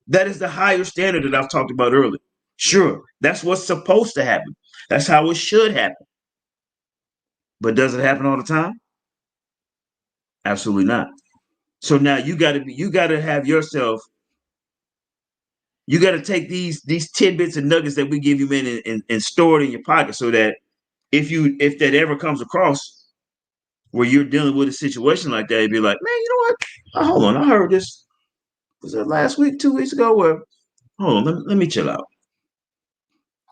That is the higher standard that I've talked about earlier. Sure. That's what's supposed to happen. That's how it should happen. But does it happen all the time? Absolutely not. So now you gotta have yourself, you gotta take these tidbits and nuggets that we give you, man, and store it in your pocket so that if that ever comes across where you're dealing with a situation like that, you'd be like, man, you know what? Hold on, I heard this. Was it last week, 2 weeks ago? Where hold on, let me chill out.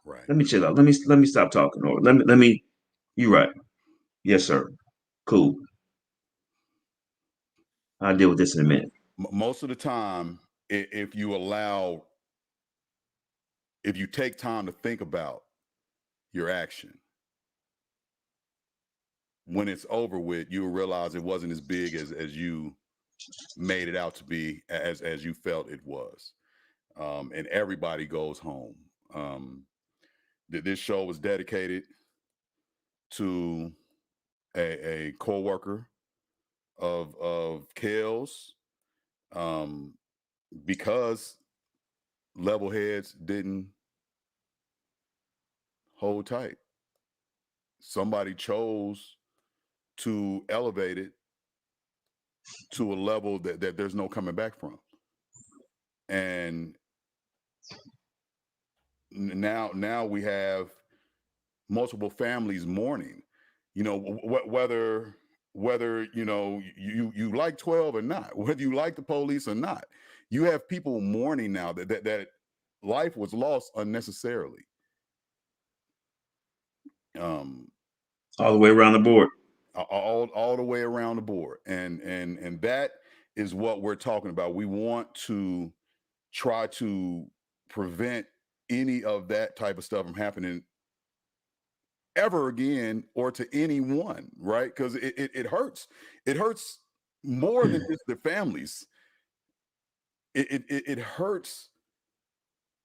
Right. Let me chill out. Let me stop talking. Or let me. You right. Yes, sir. Cool. I'll deal with this in a minute. Most of the time, if you take time to think about your action, when it's over with, you'll realize it wasn't as big as you made it out to be, as you felt it was. And everybody goes home. This show was dedicated to a co-worker of Kale's, because level heads didn't hold tight. Somebody chose to elevate it to a level that there's no coming back from. And now we have multiple families mourning, you know, whether you know you like 12 or not, whether you like the police or not, you have people mourning now that life was lost unnecessarily. All the way around the board. All the way around the board, and that is what we're talking about. We want to try to prevent any of that type of stuff from happening ever again or to anyone, right? Because it hurts. It hurts more than just the families. It hurts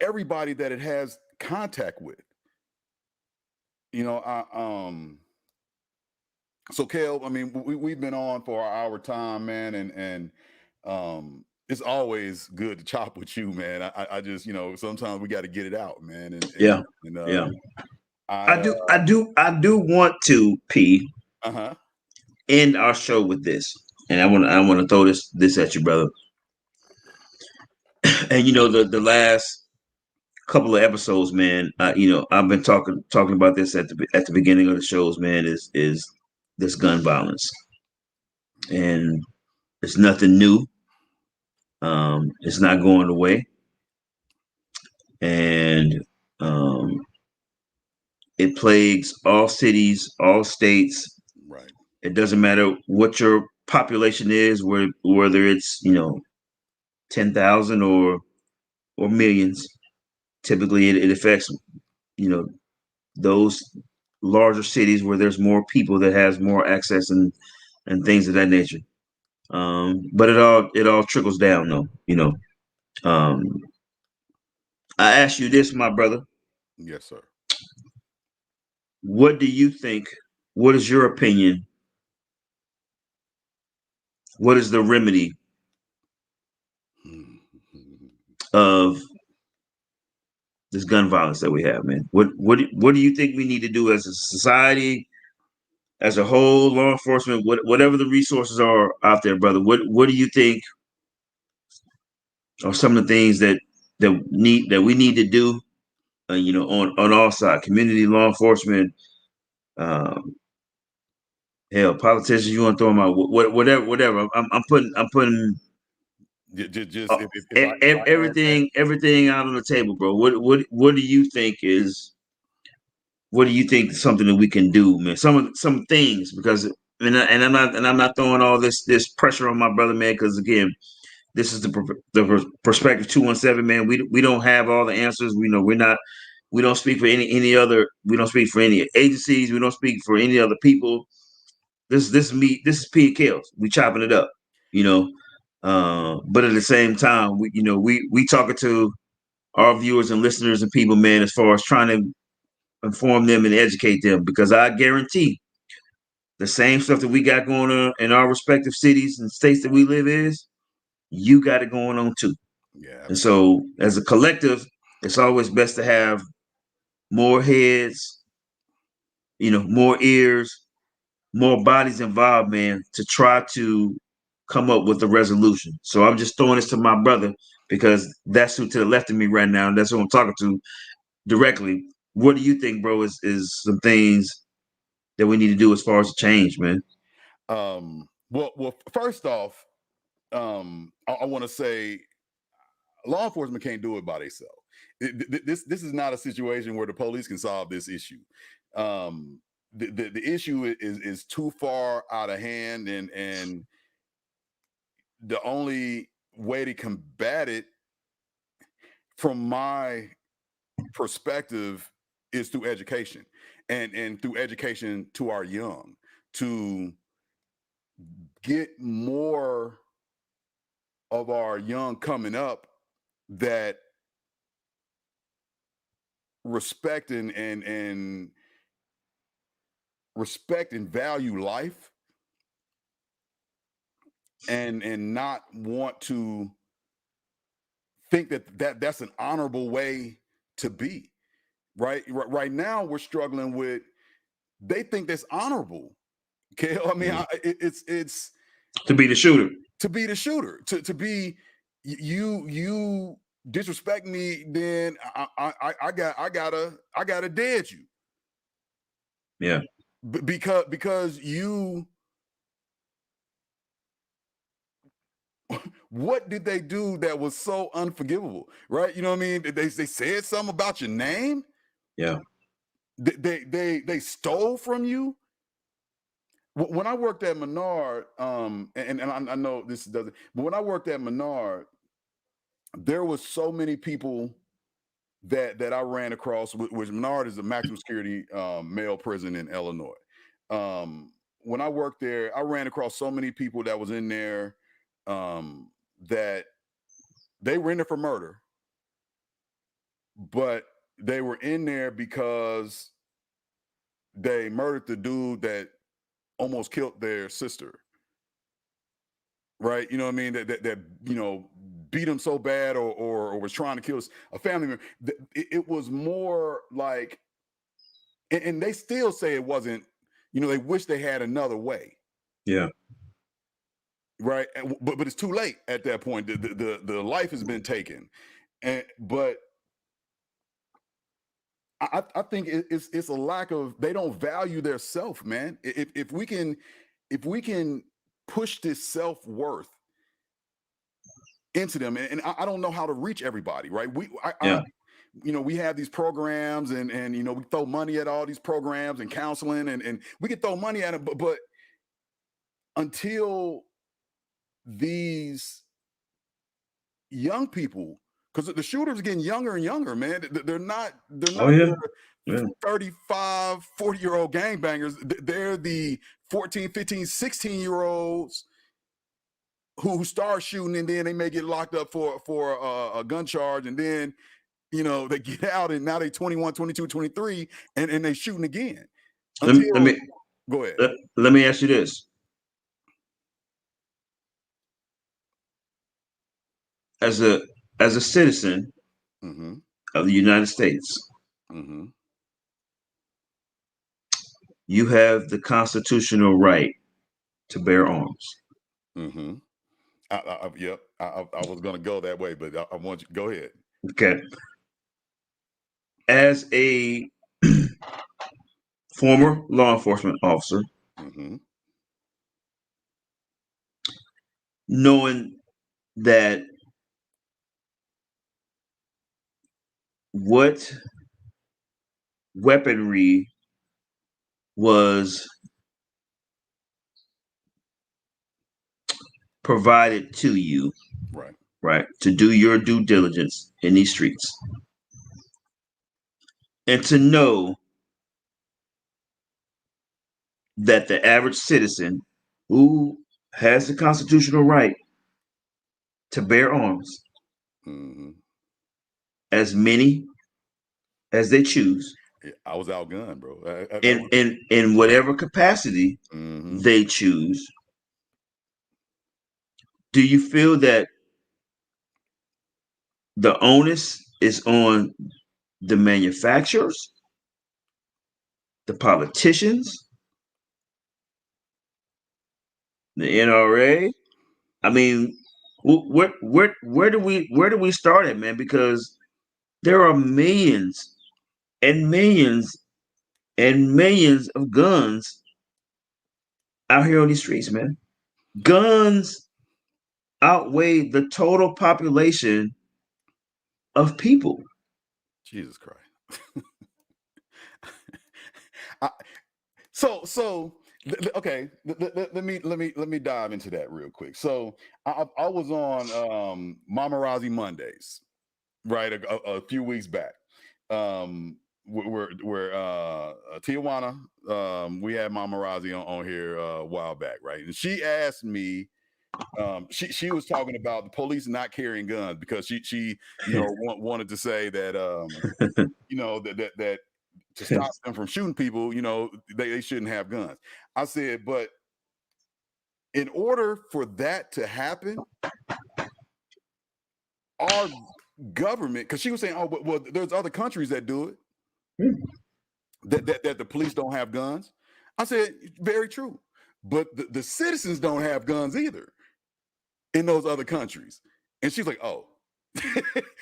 everybody that it has contact with. You know, so Kel, I mean, we've been on for our time, man, and it's always good to chop with you, man. I just, you know, sometimes we got to get it out, man. Yeah. I do want to end our show with this, and I want to throw this at you, brother. And you know the last couple of episodes, man. You know I've been talking about this at the beginning of the shows, man. Is this gun violence, and it's nothing new. It's not going away, and It plagues all cities, all states. Right. It doesn't matter what your population is, whether it's 10,000 or millions. Typically, it affects you know those larger cities where there's more people that has more access and things of that nature. But it all trickles down, though. Um, I ask you this, my brother. Yes, sir. What do you think? What is your opinion? What is the remedy of this gun violence that we have, man? What do you think we need to do as a society, as a whole, law enforcement, whatever the resources are out there, brother? What do you think are some of the things that we need to do? On all sides, community, law enforcement, um, hell, politicians. You want to throw them out? Whatever. I'm putting Just if I add that, everything out on the table, bro. What do you think is what do you think is something that we can do, man? Some things because I'm not throwing all this pressure on my brother, man. Because again, this is the perspective 217, man. We don't have all the answers. We know we don't speak for any other. We don't speak for any agencies. We don't speak for any other people. This is P and Kills. We chopping it up, you know. But at the same time, we talking to our viewers and listeners and people, man, as far as trying to inform them and educate them, because I guarantee the same stuff that we got going on in our respective cities and states that we live in, you got it going on too. yeah, And absolutely. so, as a collective, it's always best to have more heads, more ears, more bodies involved, man, to try to come up with a resolution. So I'm just throwing this to my brother because that's who to the left of me right now, and that's who I'm talking to directly. What do you think, bro? Is some things that we need to do as far as change, man? Well, first off, I want to say law enforcement can't do it by themselves. This is not a situation where the police can solve this issue. The issue is too far out of hand, and the only way to combat it, from my perspective, is through education, and through education to our young, to get more of our young coming up that respect and respect and value life, and not want to think that's an honorable way to be. Right now we're struggling with, they think that's honorable. Okay, I mean, it's To be the shooter. to be the shooter, to be, you disrespect me, then I gotta dead you. Yeah. Because you, what did they do that was so unforgivable, right? You know what I mean? They said something about your name. Yeah. They stole from you. When I worked at Menard, and I know this doesn't, but when I worked at Menard, there was so many people that I ran across. Which Menard is a maximum security male prison in Illinois. When I worked there, I ran across so many people that was in there, that they were in there for murder, but they were in there because they murdered the dude that almost killed their sister. Right? You know what I mean? That beat him so bad, or was trying to kill a family member. It was more like, and they still say it wasn't. They wish they had another way. Yeah. Right? But it's too late at that point. The life has been taken, but I think it's a lack of, they don't value their self, man. If we can push this self-worth into them, and I don't know how to reach everybody, right? Yeah. we have these programs and we throw money at all these programs and counseling and we can throw money at it, but until these young people, because the shooters are getting younger and younger, man. They're not Oh yeah. the 35, 40-year-old gangbangers. They're the 14, 15, 16-year-olds who start shooting, and then they may get locked up for a gun charge, and then they get out and now they 21, 22, 23, and they shooting again. Let me Go ahead. let me ask you this. As a citizen of the United States, you have the constitutional right to bear arms. Yep. I was going to go that way, but I want you go ahead. Okay. As a former law enforcement officer, knowing that what weaponry was provided to you, right, to do your due diligence in these streets, and to know that the average citizen who has the constitutional right to bear arms, as many as they choose, I was outgunned, bro. In whatever capacity they choose. Do you feel that the onus is on the manufacturers, the politicians, the NRA? I mean, where do we start at, man? Because there are millions and millions and millions of guns out here on these streets, man. Guns outweigh the total population of people. Jesus Christ. So okay, let me dive into that real quick. So I was on Mamarazzi Mondays, right, a few weeks back. We're Tijuana. We had Mamarazzi on here a while back, right? And she asked me. She was talking about the police not carrying guns because she wanted to say that that to stop them from shooting people, they shouldn't have guns. I said, but in order for that to happen, our government, because she was saying, oh, well, there's other countries that do it, that the police don't have guns. I said, very true. But the citizens don't have guns either in those other countries. And she's like, oh,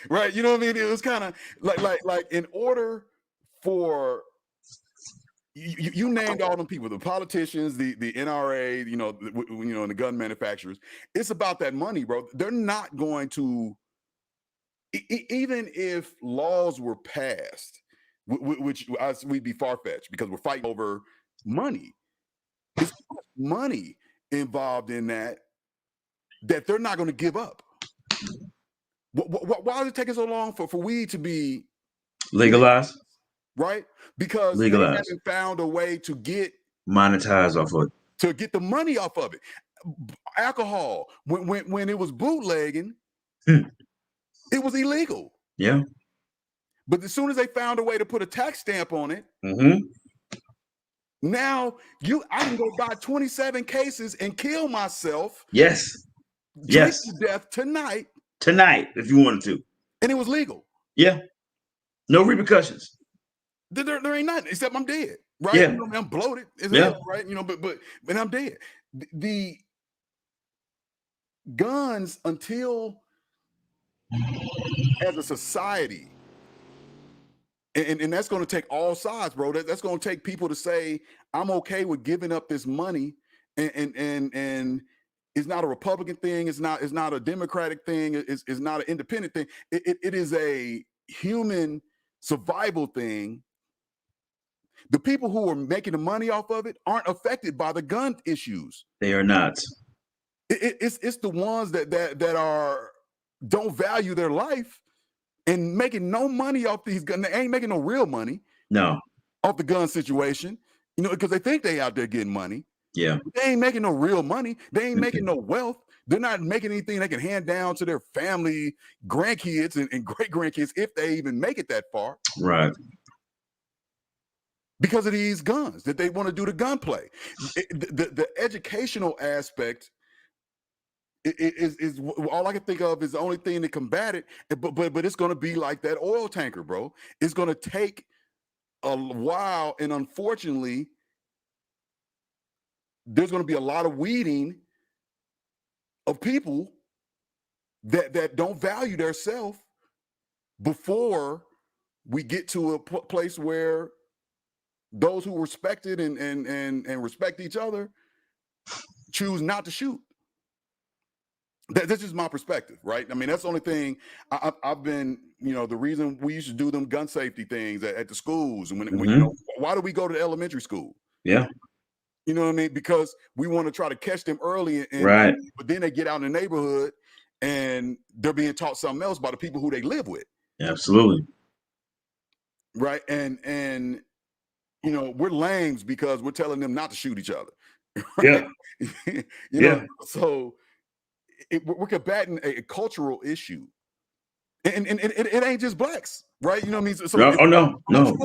right. You know what I mean? It was kind of like in order for you named all them people, the politicians, the NRA, and the gun manufacturers. It's about that money, bro. They're not going to, even if laws were passed, which we'd be far-fetched because we're fighting over money. It's money involved in that they're not going to give up. Why is it taking so long for weed to be legalized? Right? Because they haven't found a way to get monetized off of it, to get the money off of it. Alcohol, when it was bootlegging, it was illegal. Yeah. But as soon as they found a way to put a tax stamp on it, now I can go buy 27 cases and kill myself. Yes. Drink to death tonight. Tonight, if you wanted to. And it was legal. Yeah. No repercussions. There ain't nothing except I'm dead, right? Yeah. I'm bloated as hell, right? But I'm dead. The guns, until as a society, and that's going to take all sides, bro. That's going to take people to say, I'm okay with giving up this money, and it's not a Republican thing. It's not a Democratic thing. It's not an independent thing. It is a human survival thing, the people who are making the money off of it aren't affected by the gun issues. They are not. It's the ones that are don't value their life and making no money off these guns. They ain't making no real money No. off the gun situation, because they think they out there getting money. Yeah. They ain't making no real money. They ain't making no wealth. They're not making anything they can hand down to their family, grandkids, and great grandkids if they even make it that far. Right. Because of these guns that they want to do the gunplay. The educational aspect is all I can think of is the only thing to combat it. But it's going to be like that oil tanker, bro. It's going to take a while, and unfortunately, there's going to be a lot of weeding of people that don't value their self before we get to a place where those who respect it and respect each other choose not to shoot. That's just my perspective, right? I mean, that's the only thing I've been, the reason we used to do them gun safety things at the schools. And when why do we go to elementary school? Yeah. You know what I mean? Because we want to try to catch them early, Right. But then they get out in the neighborhood and they're being taught something else by the people who they live with. Absolutely. Right. And we're lames because we're telling them not to shoot each other. Right? Yeah. So we're combating a cultural issue. And it ain't just blacks, right? You know what I mean? So no.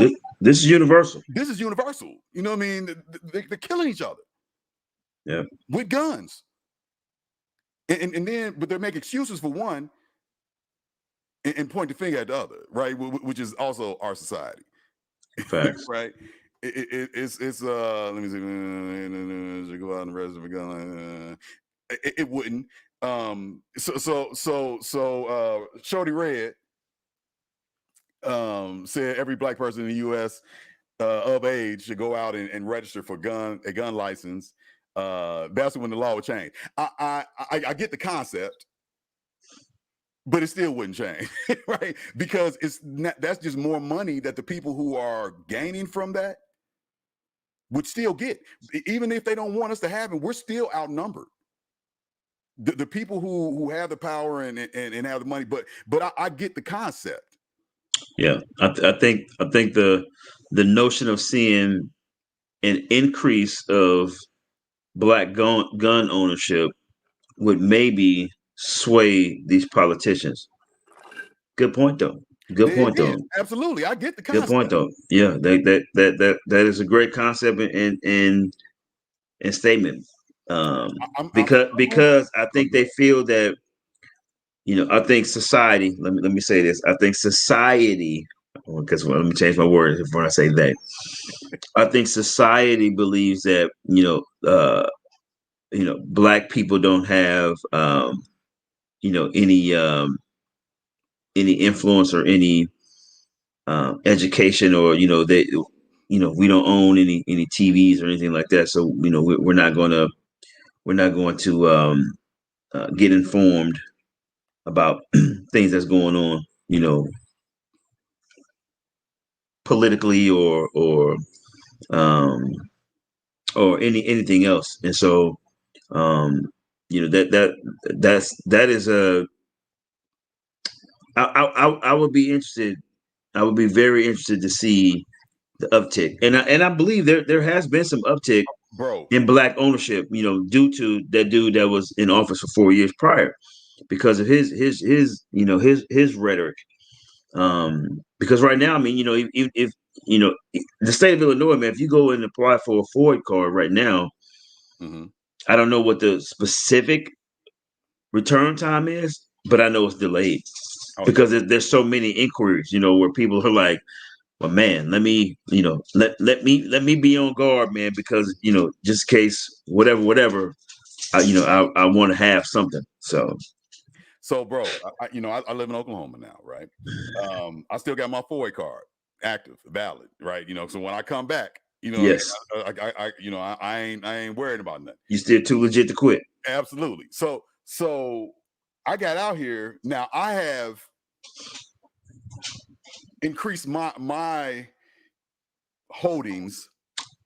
This is universal. This is universal. You know what I mean? They're killing each other. Yeah. With guns. And then, but they make excuses for one and point the finger at the other, right? Which is also our society. Facts. Right? It's let me see. Go out and rest of the gun. It wouldn't. So Shorty Red said every black person in the U.S. Of age should go out and register for a gun license. That's when the law would change. I get the concept, but it still wouldn't change, right? Because that's just more money that the people who are gaining from that would still get. Even if they don't want us to have it, we're still outnumbered. The people who have the power and have the money, but I get the concept. Yeah, I think the notion of seeing an increase of black gun ownership would maybe sway these politicians. Good point, though. Good point, though. Absolutely, I get the concept. Good point, though. Yeah, that is a great concept and statement. Because I think they feel that, I think society. Let me say this. I think society. Because let me change my words when I say that. I think society believes that black people don't have any influence or any education, or they we don't own any TVs or anything like that. So we're not going to get informed about things that's going on, politically or anything else. And so that is a I would be interested. I would be very interested to see the uptick, and I believe there has been some uptick, bro, in black ownership. Due to that dude that was in office for 4 years prior, because of his rhetoric. Because right now, I mean, if the state of Illinois, man, if you go and apply for a Ford card right now, I don't know what the specific return time is, but I know it's delayed because there's so many inquiries, where people are like, well, man, let me be on guard, man, because, just in case, whatever, I want to have something. So, bro, I live in Oklahoma now, right? I still got my FOIA card active, valid, right? So when I come back, yes, I ain't worried about nothing. You still too legit to quit. Absolutely. So I got out here. Now I have increased my holdings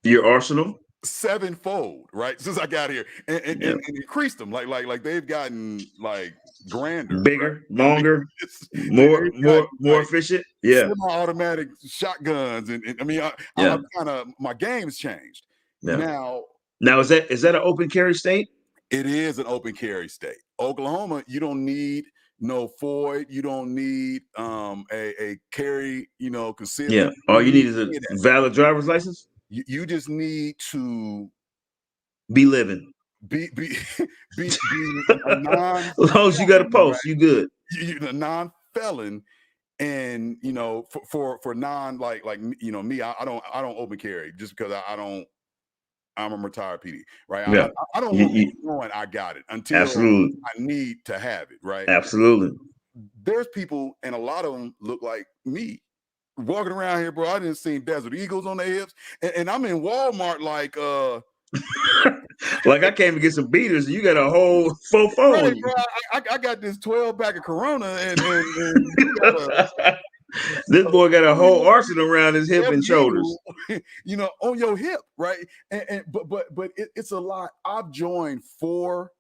Your arsenal. sevenfold, right? Since I got here, and, Yeah. and increased them, like they've gotten like grander, right? Bigger, I mean, longer, they've gotten more like efficient. Yeah. semi-automatic shotguns, and I mean, Yeah. I'm kind of my game's changed Yeah. now. Now is that an open carry state? It is an open carry state. Oklahoma, you don't need no Floyd, you don't need a carry, Yeah. concealment. You All don't you need need is a any of that. valid driver's license. You just need to Be living. be be be a non As long as you got a right? post, you good. A non-felon, and for non like me, I don't open carry just because I don't. I'm a retired PD, right? Yeah. I don't want You, people knowing I got it until absolutely. I need to have it, right? Absolutely. There's people, and a lot of them look like me, walking around here, bro. I didn't see Desert Eagles on their hips, and I'm in Walmart like Like I came to get some beaters, and you got a whole faux phone right, on you. bro. I got this 12 pack of Corona, and you got This a boy got a whole 21 arsenal around his hip and Desert shoulders. Eagle, on your hip, right? But it's a lot. I've joined four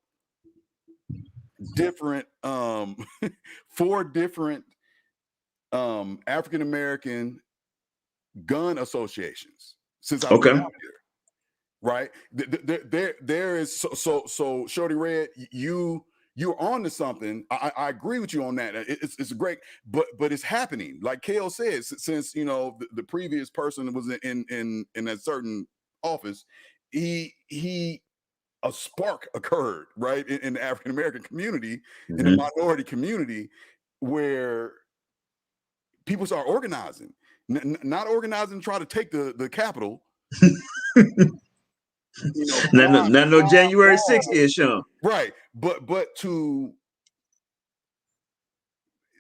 different four different African American gun associations since I've been Okay. out here, right? There is so Shorty Red, you're on to something. I agree with you on that. It's great, but it's happening. Like Kale says, since the previous person was in that certain office, he a spark occurred, right, in the African American community, in the minority community, where people start organizing, not organizing to try to take the Capitol. Not no Blind January 6th wall, here, Sean. right? But to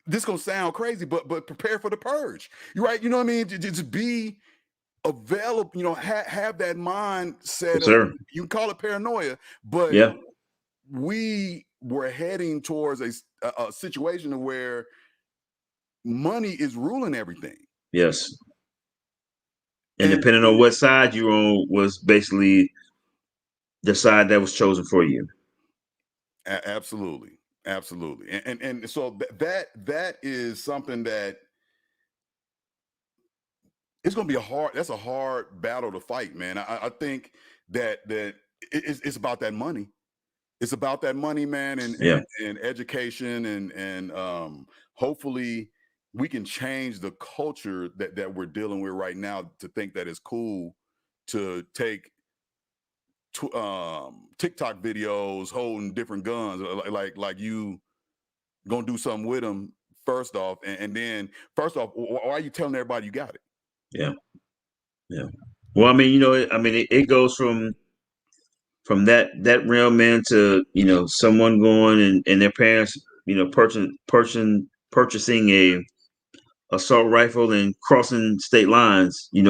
this gonna sound crazy, but prepare for the purge. You right? You know what I mean? Just be available. Have that mindset Yes, of, sir. you can call it paranoia, but Yeah. we were heading towards a situation where money is ruling everything. Yes. And And depending on what side you're on was basically the side that was chosen for you. absolutely, and so that is something that it's going to be that's a hard battle to fight, man. I think that it's about that money. It's about that money, man, Yeah. and education, and hopefully we can change the culture that we're dealing with right now, to think that it's cool to take TikTok videos holding different guns, like you gonna do something with them first off, and then first off, why are you telling everybody you got it? Yeah. Yeah. Well, I mean, it goes from that realm, man, to someone going and their parents, purchasing a assault rifle and crossing state lines, and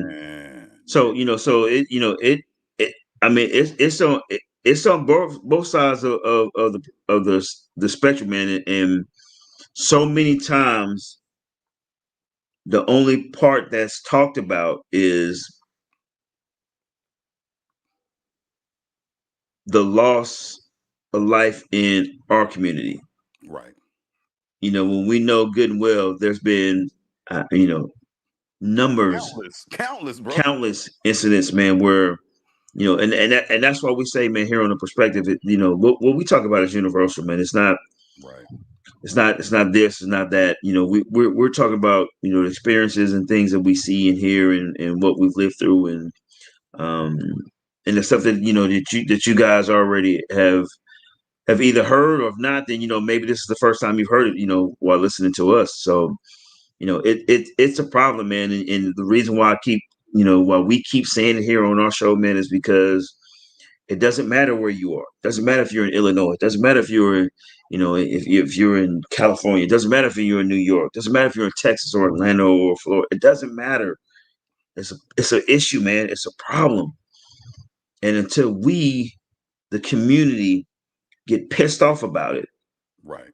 Man, so it I mean it's on both sides of the spectrum, man, and so many times the only part that's talked about is the loss of life in our community. right. When we know good and well there's been numbers, Countless, bro. countless incidents, man, where and that's why we say, man, here on the perspective, what we talk about is universal, man. Right. It's not this, it's not that. We're talking about the experiences and things that we see and hear, and what we've lived through, um and the stuff that that you guys already have either heard or if not, then maybe this is the first time you've heard it, while listening to us. So it's a problem, man, and the reason why why we keep saying it here on our show, man, is because it doesn't matter where you are. It doesn't matter if you're in Illinois. It doesn't matter if you're if you're in California. It doesn't matter if you're in New York. It doesn't matter if you're in Texas or Atlanta or Florida. It doesn't matter. It's an issue, man. It's a problem. And until we, the community, get pissed off about it, Right.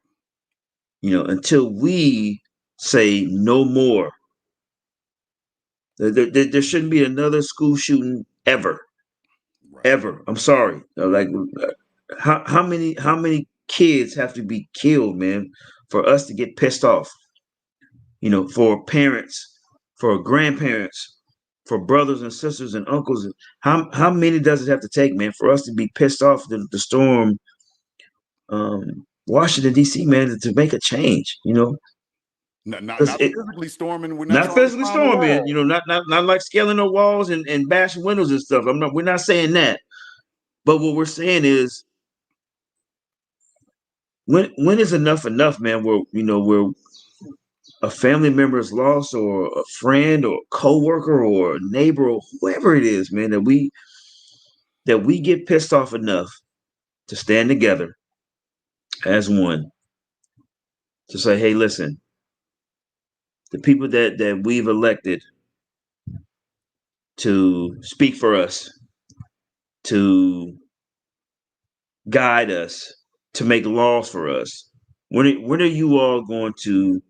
until we say no more. There shouldn't be another school shooting ever, Right. ever. I'm sorry. How many kids have to be killed, man, for us to get pissed off? For parents, for grandparents, for brothers and sisters and uncles. How many does it have to take, man, for us to be pissed off the storm, Washington D.C., man, to make a change? Because Not physically storming. We're not not trying to physically climb a storming, wall. not like scaling the walls and bashing windows and stuff. We're not saying that. But what we're saying is, when is enough, man? Where a family member is lost, or a friend, or a coworker, or a neighbor, or whoever it is, man, that we get pissed off enough to stand together as one to say, hey, listen, the people that we've elected to speak for us, to guide us, to make laws for us. When are you all going to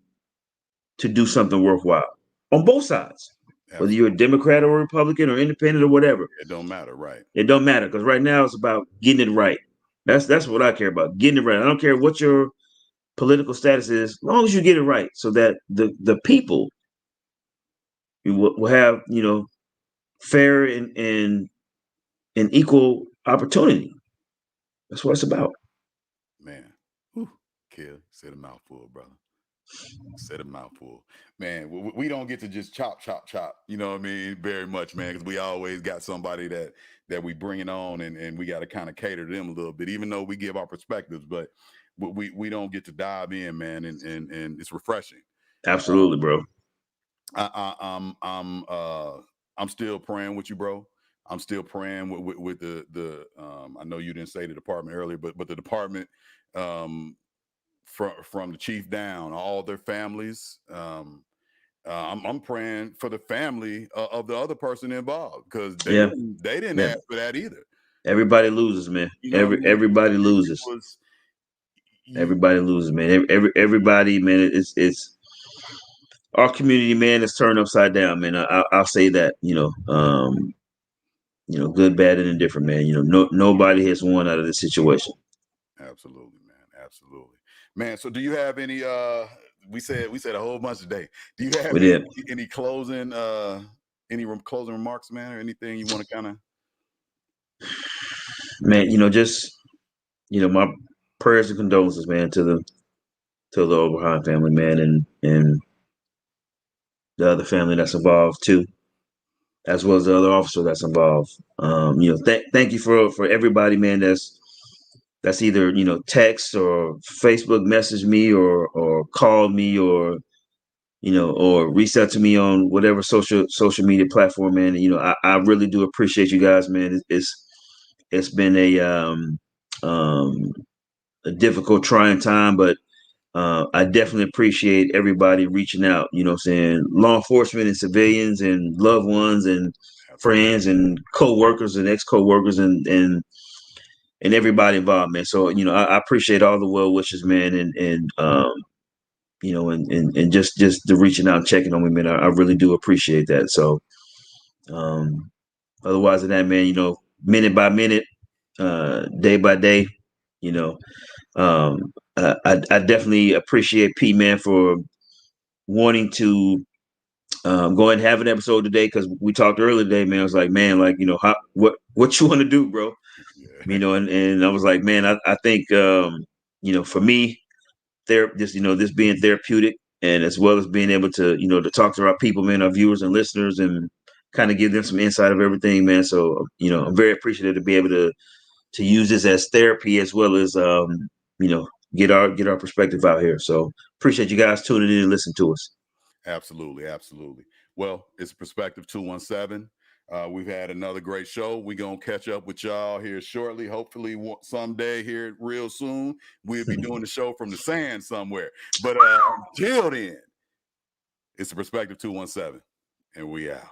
do something worthwhile on both sides? Whether you're a Absolutely. Democrat or Republican or independent or whatever, It don't matter, right? it don't matter, because right now it's about getting it right. That's what I care about, getting it right. I don't care what your political status is, as long as you get it right, so that the people will have fair and equal opportunity. That's what it's about. Man. Whew. Kill. Said a mouthful, brother. Said a mouthful. Man, we don't get to just chop. You know what I mean? Very much, man, because we always got somebody that we bring it on, and we got to kind of cater to them a little bit, even though we give our perspectives, but we don't get to dive in, man, and it's refreshing. Absolutely, bro. I'm still praying with you, bro. I'm still praying with the I know you didn't say the department earlier, but the department, from the chief down, all their families. I'm praying for the family of the other person involved, because Yeah, they didn't yeah. ask for that either. Everybody loses, man. You know what I mean? Everybody It loses. was you. Everybody loses, man. Everybody, man. It's our community, man, is turned upside down, man. I'll say that. Good, bad, and indifferent, man. Nobody has won out of this situation. Absolutely, man. Absolutely, man. So, do you have any? We said a whole bunch today. Do you have We did, any closing closing remarks, man, or anything you want to kind of? man. Just my prayers and condolences, man, to the Oberheim family, man, and the other family that's involved too, as well as the other officer that's involved. Thank you for everybody, man. That's either text or Facebook message me, or called me, or reach out to me on whatever social media platform, man. I really do appreciate you guys, man. It's been a difficult, trying time, but I definitely appreciate everybody reaching out. What I'm saying, law enforcement and civilians and loved ones and Absolutely, friends and co-workers and ex-co-workers and everybody involved, man. So I appreciate all the well wishes, man, and just the reaching out and checking on me, man. I really do appreciate that. So, otherwise than that, man, minute by minute, day by day, you know, I definitely appreciate P, man, for wanting to go ahead and have an episode today, because we talked earlier today, man. I was like, man, like, what you want to do, bro? yeah, And I was like, man, I think, for me, this being therapeutic, and as well as being able to, to talk to our people, man, our viewers and listeners, and kind of give them some insight of everything, man. So, I'm very appreciative to be able to use this as therapy, as well as, get our perspective out here. So appreciate you guys tuning in and listening to us. absolutely. Well, it's Perspective 217. We've had another great show. We're going to catch up with y'all here shortly. Hopefully someday here real soon. We'll be doing the show from the sand somewhere. But until then, it's the Perspective 217, and we out.